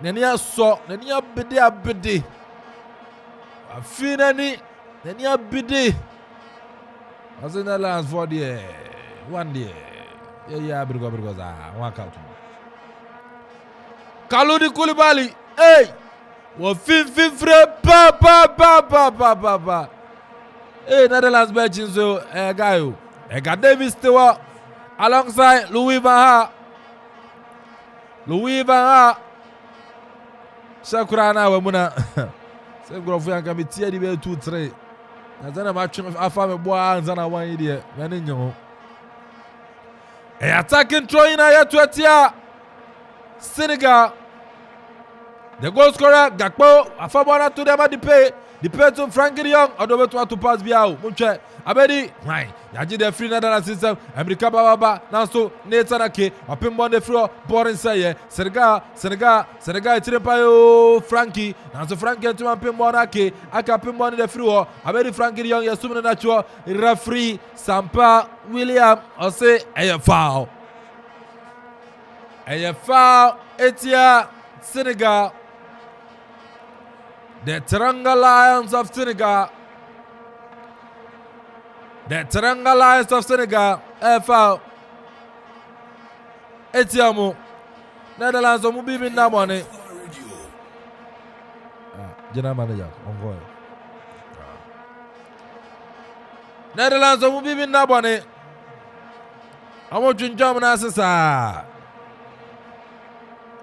nenia so nenia bede abede afinani nenia bede Netherlands for the one day yeah because one count Kalidou Koulibaly wo fifre pa Netherlands bench so guy Ega Davis Stewart alongside Louis Van Gaal. Shakurana wamuna. Se grofu yanka mitia di be 2-3. Nazana match afa me boa nzana wan idie. Mane nyo. Attacking throw in ya 20 Senegal. The goal scorer Gakpo afa bona to dem the pay to Frankie de Jong odo beto to pass biao. Munche Abedi, right? Yaji the free Netherlands system. America Baba now so Nathan Ake. Open ball the free boring say Senegal. Tirepayo Frankie. Now so Frankie to open ball Ake. Aka open ball the free. Abedi Frankie de Jong. Yasumina natural referee Sampa William. I say a foul. Etia Senegal. The Teranga Lions of Senegal. The Teranga Lions of Senegal, foul. Etiamu. Netherlands are moving that money. General manager, on going. Netherlands omu bibi na bone. Amo twinjom na asesa.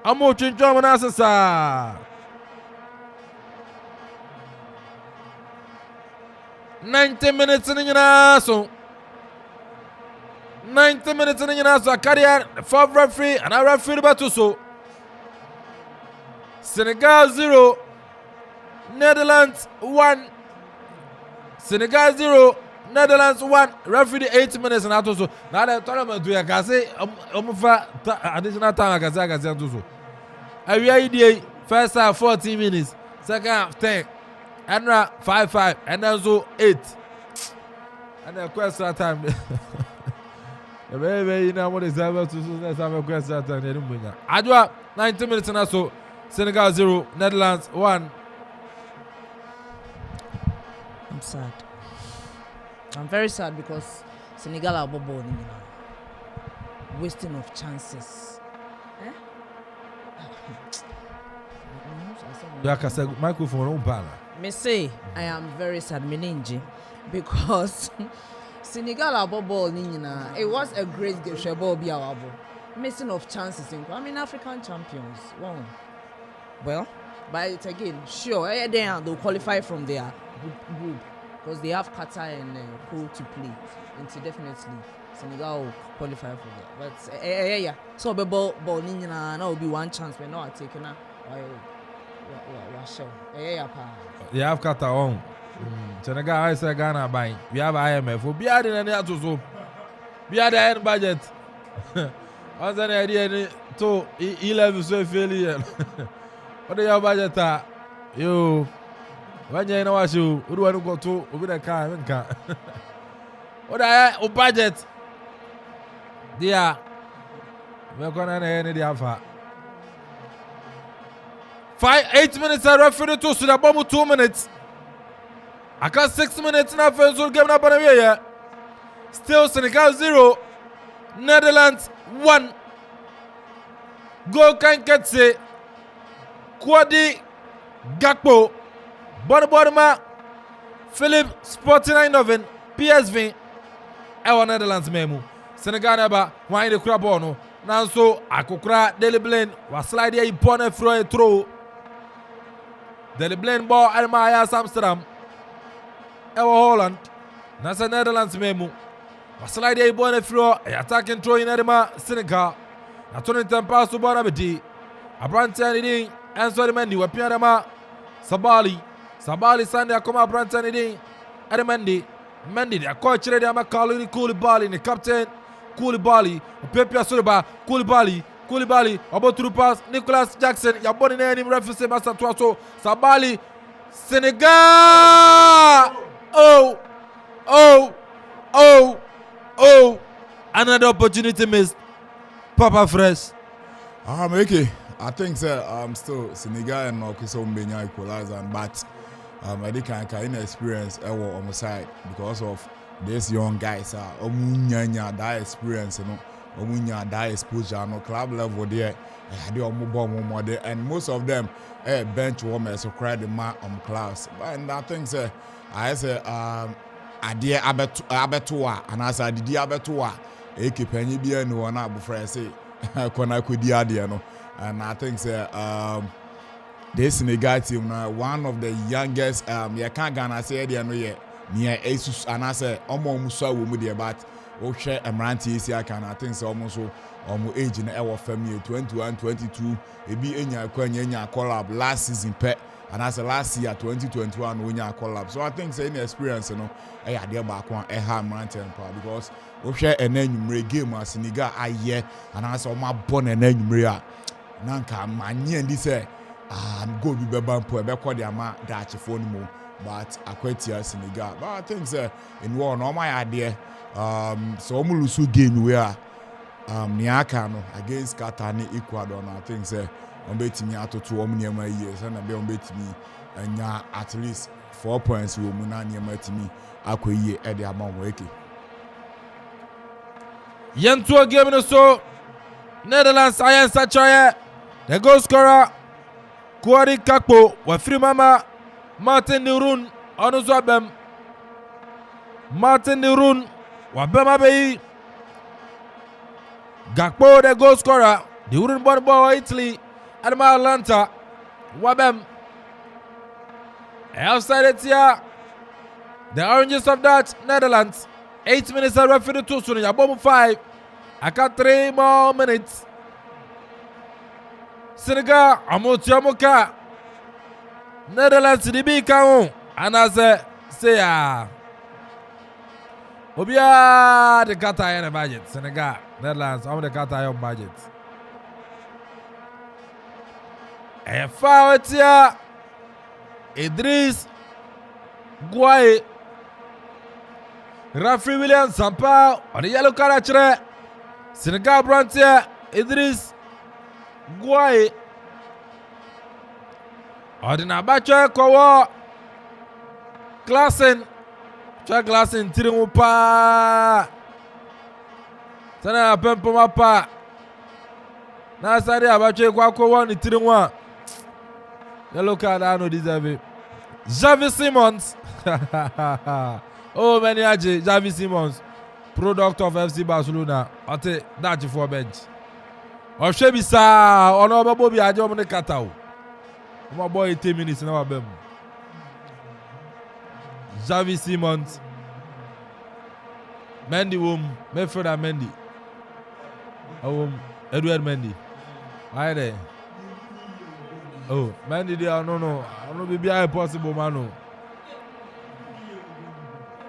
Amo twinjom na asesa. 90 minutes ni nyina so. 90 minutes ni nyina so career for referee and a referee battle so. Senegal 0, Netherlands 1. Senegal 0, Netherlands 1. Referee 8 minutes and also. Now the tournament do ya gase omufa additional time gase so. Awia first half 14 minutes, second half 10. And 5-5 and then so 8. And then question time. The baby you know what is able to let's have a question time. Adwa 90 minutes and so. Senegal 0, Netherlands 1. I'm sad. I'm very sad because Senegal are ball, wasting of chances. Yeah, cause microphone on panel. Me say I am very sad, meninji, because Senegal are ball, it was a great game. Shebo be our ball. Missing of chances. I mean African champions. Wow. Well, but again, sure, they'll qualify from their group because they have Qatar and who to play. And so definitely Senegal will qualify for that. But yeah. So the ball now will be one chance. We're not taking a show. You have Qatar on. Senegal, I say Ghana buying. We have IMF. We are in any other so. We are the end budget. What's the idea to 11 so failure? What do your budget? You, when you know what you want to go to, over the car. What are your budget? Dear, we're going to end the alpha. 8 minutes. I referee to the bomb 2 minutes. I got 6 minutes now. First will give up on here. Still Senegal 0, Netherlands 1. Go can get say. Kwadi Gakpo Bonabonma Philip Sporting 9 PSV Ewa Netherlands memu Senegal neba wine the crab ono Nanso akukra Dele Blaine wa slide ya ipone fro throw Dele Blaine ball alma ya Amsterdam Ewa Holland Nasa Netherlands memu wa slide ya ipone fro attacking throw in edema Senegal na tuni tempa su bona bedi Abrantian ni and sorry Mendy wa pianama Sabali Sunday akoma Branton ni Mendy the coach ready ama Kalini Koulibaly ni captain Koulibaly Pepe Asuriba Koulibaly about to pass Nicholas Jackson ya boni na ni referee master twaso Sabali Senegal another opportunity missed Papa Fresh Okay. I think still Senegal and Okuso Mbenya equalizer, but I think I can experience on the side because of these young guys. Omunya that experience, omunya that exposure, no club level there. They are more there, and most of them bench warmers who cry the man class. But I think I say idea abetua, and as I did abetua, ekipenyi bia no one abufra say kona kudi idea no. And I think this Senegal team one of the youngest you can't Ghana say they no yet near Jesus and I say almost so we there but share Emranti is here can I think almost age in our family 21 22 e be enya collab last season pet and as last year 2021 when you collab so I think say any experience I there back one Emranti because we share an enumere game as Senegal aye and as my born an enumere Nanka manye ndi say go be bebampo e be call the ama dachi phone mo but akwatia Senegal but I think say in one no my idea so omulusu game where niaka no against Qatar ni Ecuador no I think say on betimi atoto omniema years na be on betimi anya at least 4 points wo mu na niema timi akoyie e de ama wo eke Yentu game no so Netherlands ayan sachoye the goal scorer Kwadi Gakpo wa free mama Martin Nurun onu so abem Martin Dirun, Wabema Bay, Gakpo, the goal scorer, the Urun Ball Italy, and Atlanta, Wabem. Outside it here, the Oranges of that Netherlands. 8 minutes of referee to soon. Yabom 5. I got 3 more minutes. Senegal, Amotiamoka. Netherlands, the big count. And I say, Obia, the Qatar in budget. Senegal, Netherlands, I'm the Qatar on budget. And foul it here. Idris Guay. Referee William Sampao on the yellow card actually. Senegal Brantier Idris Guay. On the Nabacha Kowa Klassen. Check Klassen Tirimupa. Sana Pempo Mapa. Na Sadi Abacha Kowa ni Tirimwa. Yellow card I know deserve it. Javi Simmons. Oh, many Javi Simmons, product of FC Barcelona. I'll take that for bench. Or Shebi Sa, or no Bobby, I don't want to cut out. My boy, 10 minutes now. Javi Simmons, Mendy Wom, Medford and Mendy. Edward Mendy. Why there? Oh, Mendy, there, no. I don't be impossible, man.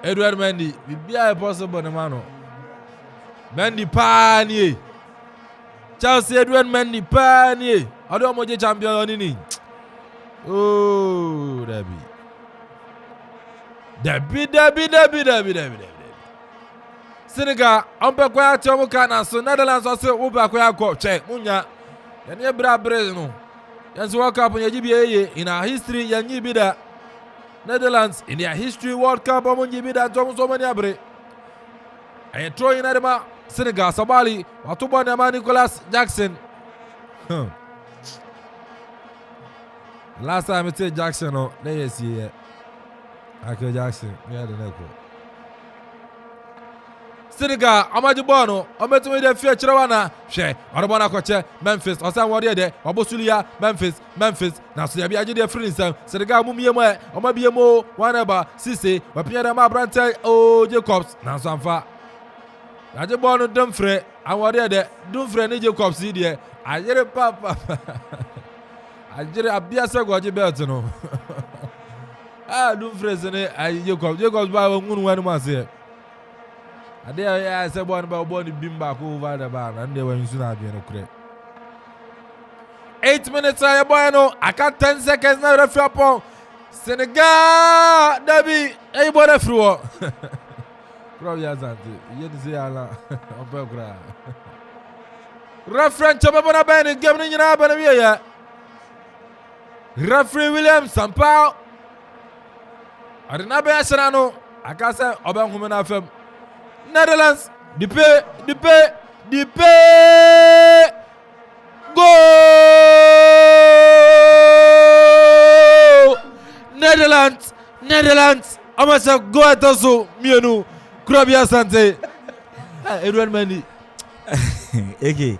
Edward Mendy, be impossible, man. Mendy Panier. Chelsea Edward Mendy Panier. I don't want to champion on ini. Oh, Debbie. Senegal, on peut quoi tu as kana so Netherlands also uba kwa ko check munya. Yani bra no. Yanzu World Cup in our history yanyi bida. Netherlands in their history World Cup amunyi bida so many abre. Ay throw in adema Senegal Sabali watubo na Nicholas Jackson. Last time I said Jackson no, let us see here. Michael Jackson, yeah the neko. Senegal, Amaju Bono, Ometu de Fia Chirawana, She, Arabana Koche, Memphis, Osan Warrior, Obosulia, Memphis, now Siabi de Friends, Senegal Mumiemo, Omabiemo, Wanaba, Sisi, Wapiana Brante, oh Jacobs, now Sanfa. Ajabono Dumfrey, and Warrior de Dumfrey and Jacobs, dear. I did a papa. I did a Biasa Guajiberto. Ah, Dumfrey, and Jacobs by one was here. I dare I said one about body beam back over the bar and they were in Sunabi. 8 minutes, I boy, I got 10 seconds now. The flop Senegal, Debbie, everybody through. Probably as that. You didn't say Allah. Referee Chababana Ben is giving you an Referee William Sampao. I did not be a Serrano. I can't say Oban Humana Fem. Netherlands, the pay, go! Netherlands, I must have go at us, Mianu, Krabia Sante, Edward Mendy. Okay,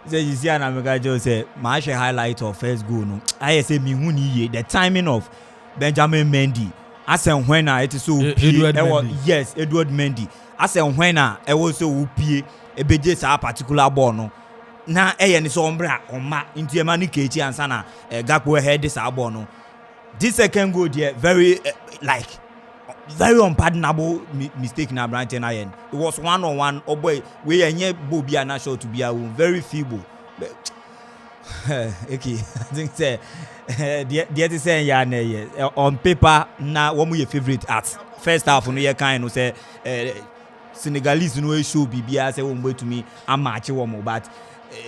so you see, an American say, my highlight of first goal. No, I say me the timing of Benjamin Mendy. I said when it is so yes, Edward Mendy. I said when I was so whoopie a bejes a particular ball no. Na ni so ombra oma into a mani kechi and sana Gakpo head this abono. This second goal there very very unpardonable mistake na Brighton Iron. It was 1-on-1. Oh boy, we enye Bobia na shot to be a very feeble. Okay, I think say the say ya on paper na one of your favorite arts. First half no ye kind no say Senegalese no show bibia say one way to me and match one but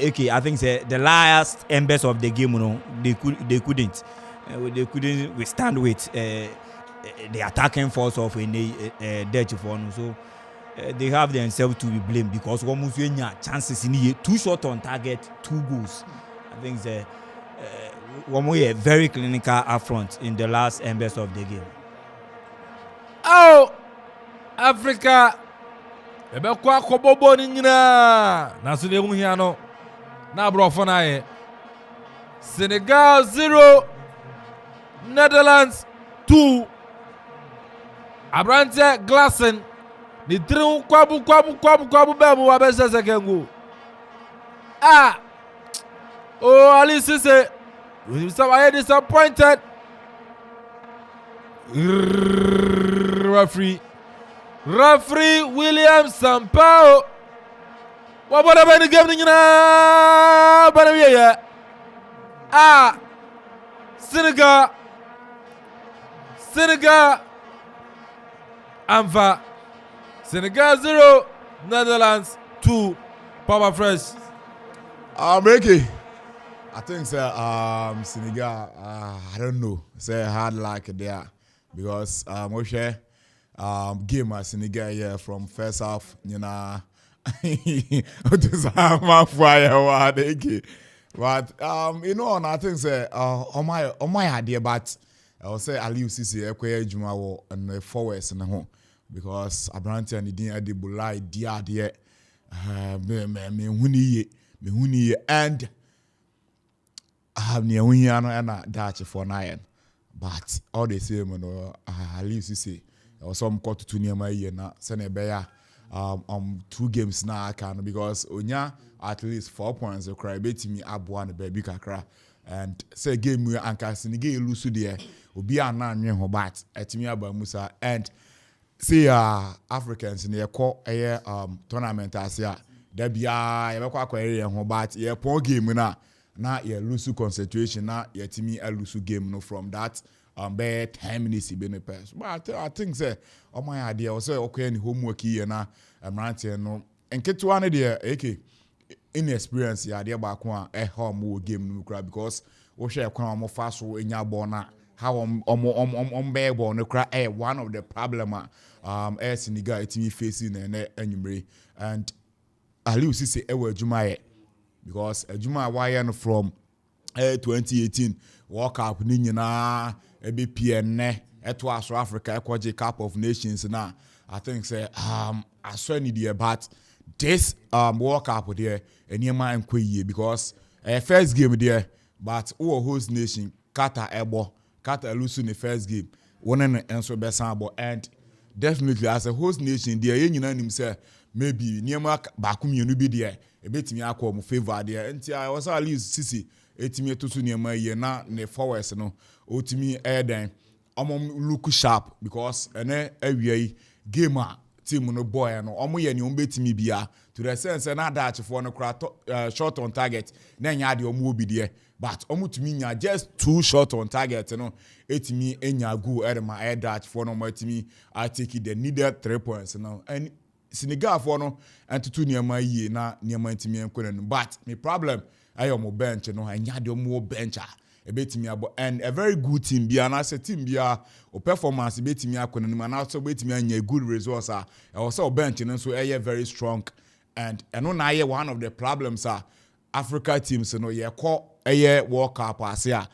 okay I think say the last embers of the game they couldn't withstand with the attacking force of a Dutch one so they have themselves to be blamed because one must win chances in here 2 shots on target 2 goals. I think say one way very clinical affront in the last embers of the game. Oh, Africa ebekwa kobobo ni nyina na so dem hia no na brofo na ye Senegal 0 Netherlands 2 Abrante Glassen ni trin kwabu bemu wa be sekengu oh Ali Cisse we are disappointed referee William Sampaio what about the game ni na bana wiye Senegal Anva Senegal 0 Netherlands 2 Papa Fresh Ricky, I think Senegal I don't know say hard like there because Moshe game at Senegal here from first half you know but you know I think say on my idea but I will say Aliou Cisse ekwe adwuma wo and forwards na ho because Abrante and the din Adebola dia de me huni and near Wiano and Dutch for 9 but all the same no Aliou Cisse or some quarter to near my year na Senegal 2 games na can because onya at least 4 points o cry betimi aboa no baby kakra and say game we anka Senegal lose there obi ana anwe ho but etimi aba musa and see Africans in the tournament asia da bia ye bekwa kwere ho but ye pon game na ye lose concentration na ye timi lose game no from that be 10 minutes be no pass but I think say on my idea say okay any homework here na amrante no enketu ane de okay inexperience ya de ba ko home game no kra because wo share kwa mo fa so enya ball na how be ball no kra one of the problem Senegal etimi facing na anwumre and Aliou Cisse ewa adwuma because adwuma wire no from 2018 World Cup ni nyina ebe PN eto aso Africa ekwaje Cup of Nations na I think say aso ni there but this World Cup there eniema enkwe because first game there but who host nation Qatar lose in the first game one enso besan abo and definitely as a host nation there ye nyina nim say maybe niema baako mienu bi there ebetimi akọ mo favor there nti I was Aliou Cisse etimi to niema ye na ne forwards no otimi eden look sharp because ene awia game team no boy no ye ne betimi bia to the sense na Dutch for no shot on target na nya de obi there but tumi nya just 2 shot on target no etimi enya goal edema Dutch for no matimi I take the needed 3 points no and Senegal for no and to niema ye na niema ntimi enko no but me problem ayo mo bench no anya de mo bench ebetimi abo and a very good team bia na say team bia o performance betimi akona no na so betimi anya good results also bench no so very strong and eno na one of the problems Africa teams no ye call World Cup asia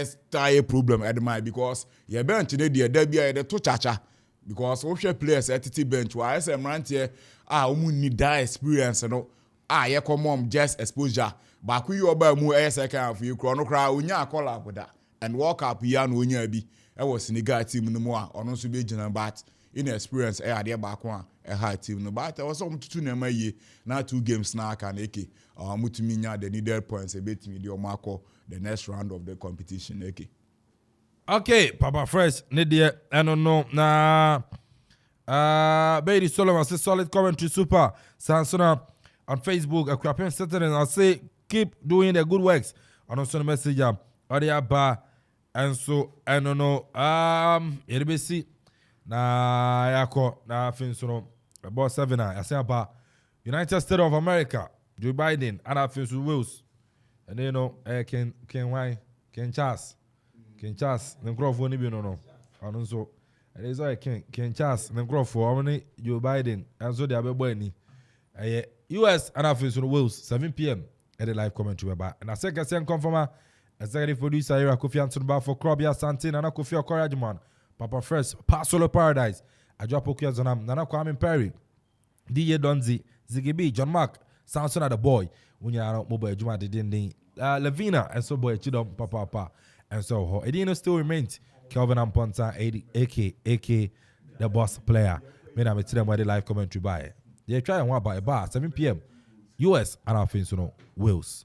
style problem at my because ye bench no dey bia dey to chacha because we share players at the bench why SM rant here we need that experience no ye come just exposure but we oba mu second half you no cry onya call up that and World Cup ya no onya bi e was Senegal team no mo ono so be gina but in experience ade back one high team no but I was some tutu na maye na 2 games na aka na eke mutumi nya the needed points ebetimi de omako the next round of the competition eke okay Papa Fresh ne de no na Baby Solomon say solid commentary super Sansona on Facebook Akrapen Saturday I say keep doing the good works on also message audio bar and so I don't know erbesi na yako na finso about 7 I say about United States of America Joe Biden and I finso Wales and you know Ken Charles the microphone ni bi no and so and is like Ken Charles the microphone Joe Biden and so they abebo ani US and I finso Wales 7 p.m. at the live commentary about and I second confirmer executive producer here Kofi Anton for Krobia Santin and Kofi Okorajiman Papa Fresh Pasolo Paradise Adwa Poku Zonam, Nana Kwame Perry, DJ Donzi, Ziggy B, John Mark, Samson at the boy, when you are mobile Juma didn't Lavina, and so boy Chidom Papa, and so ho. Edino still remains Kelvin Amponta, AK, the boss player. Made I tell them why the live commentary by. They try and walk by a bar 7 p.m. US and our things, Wales.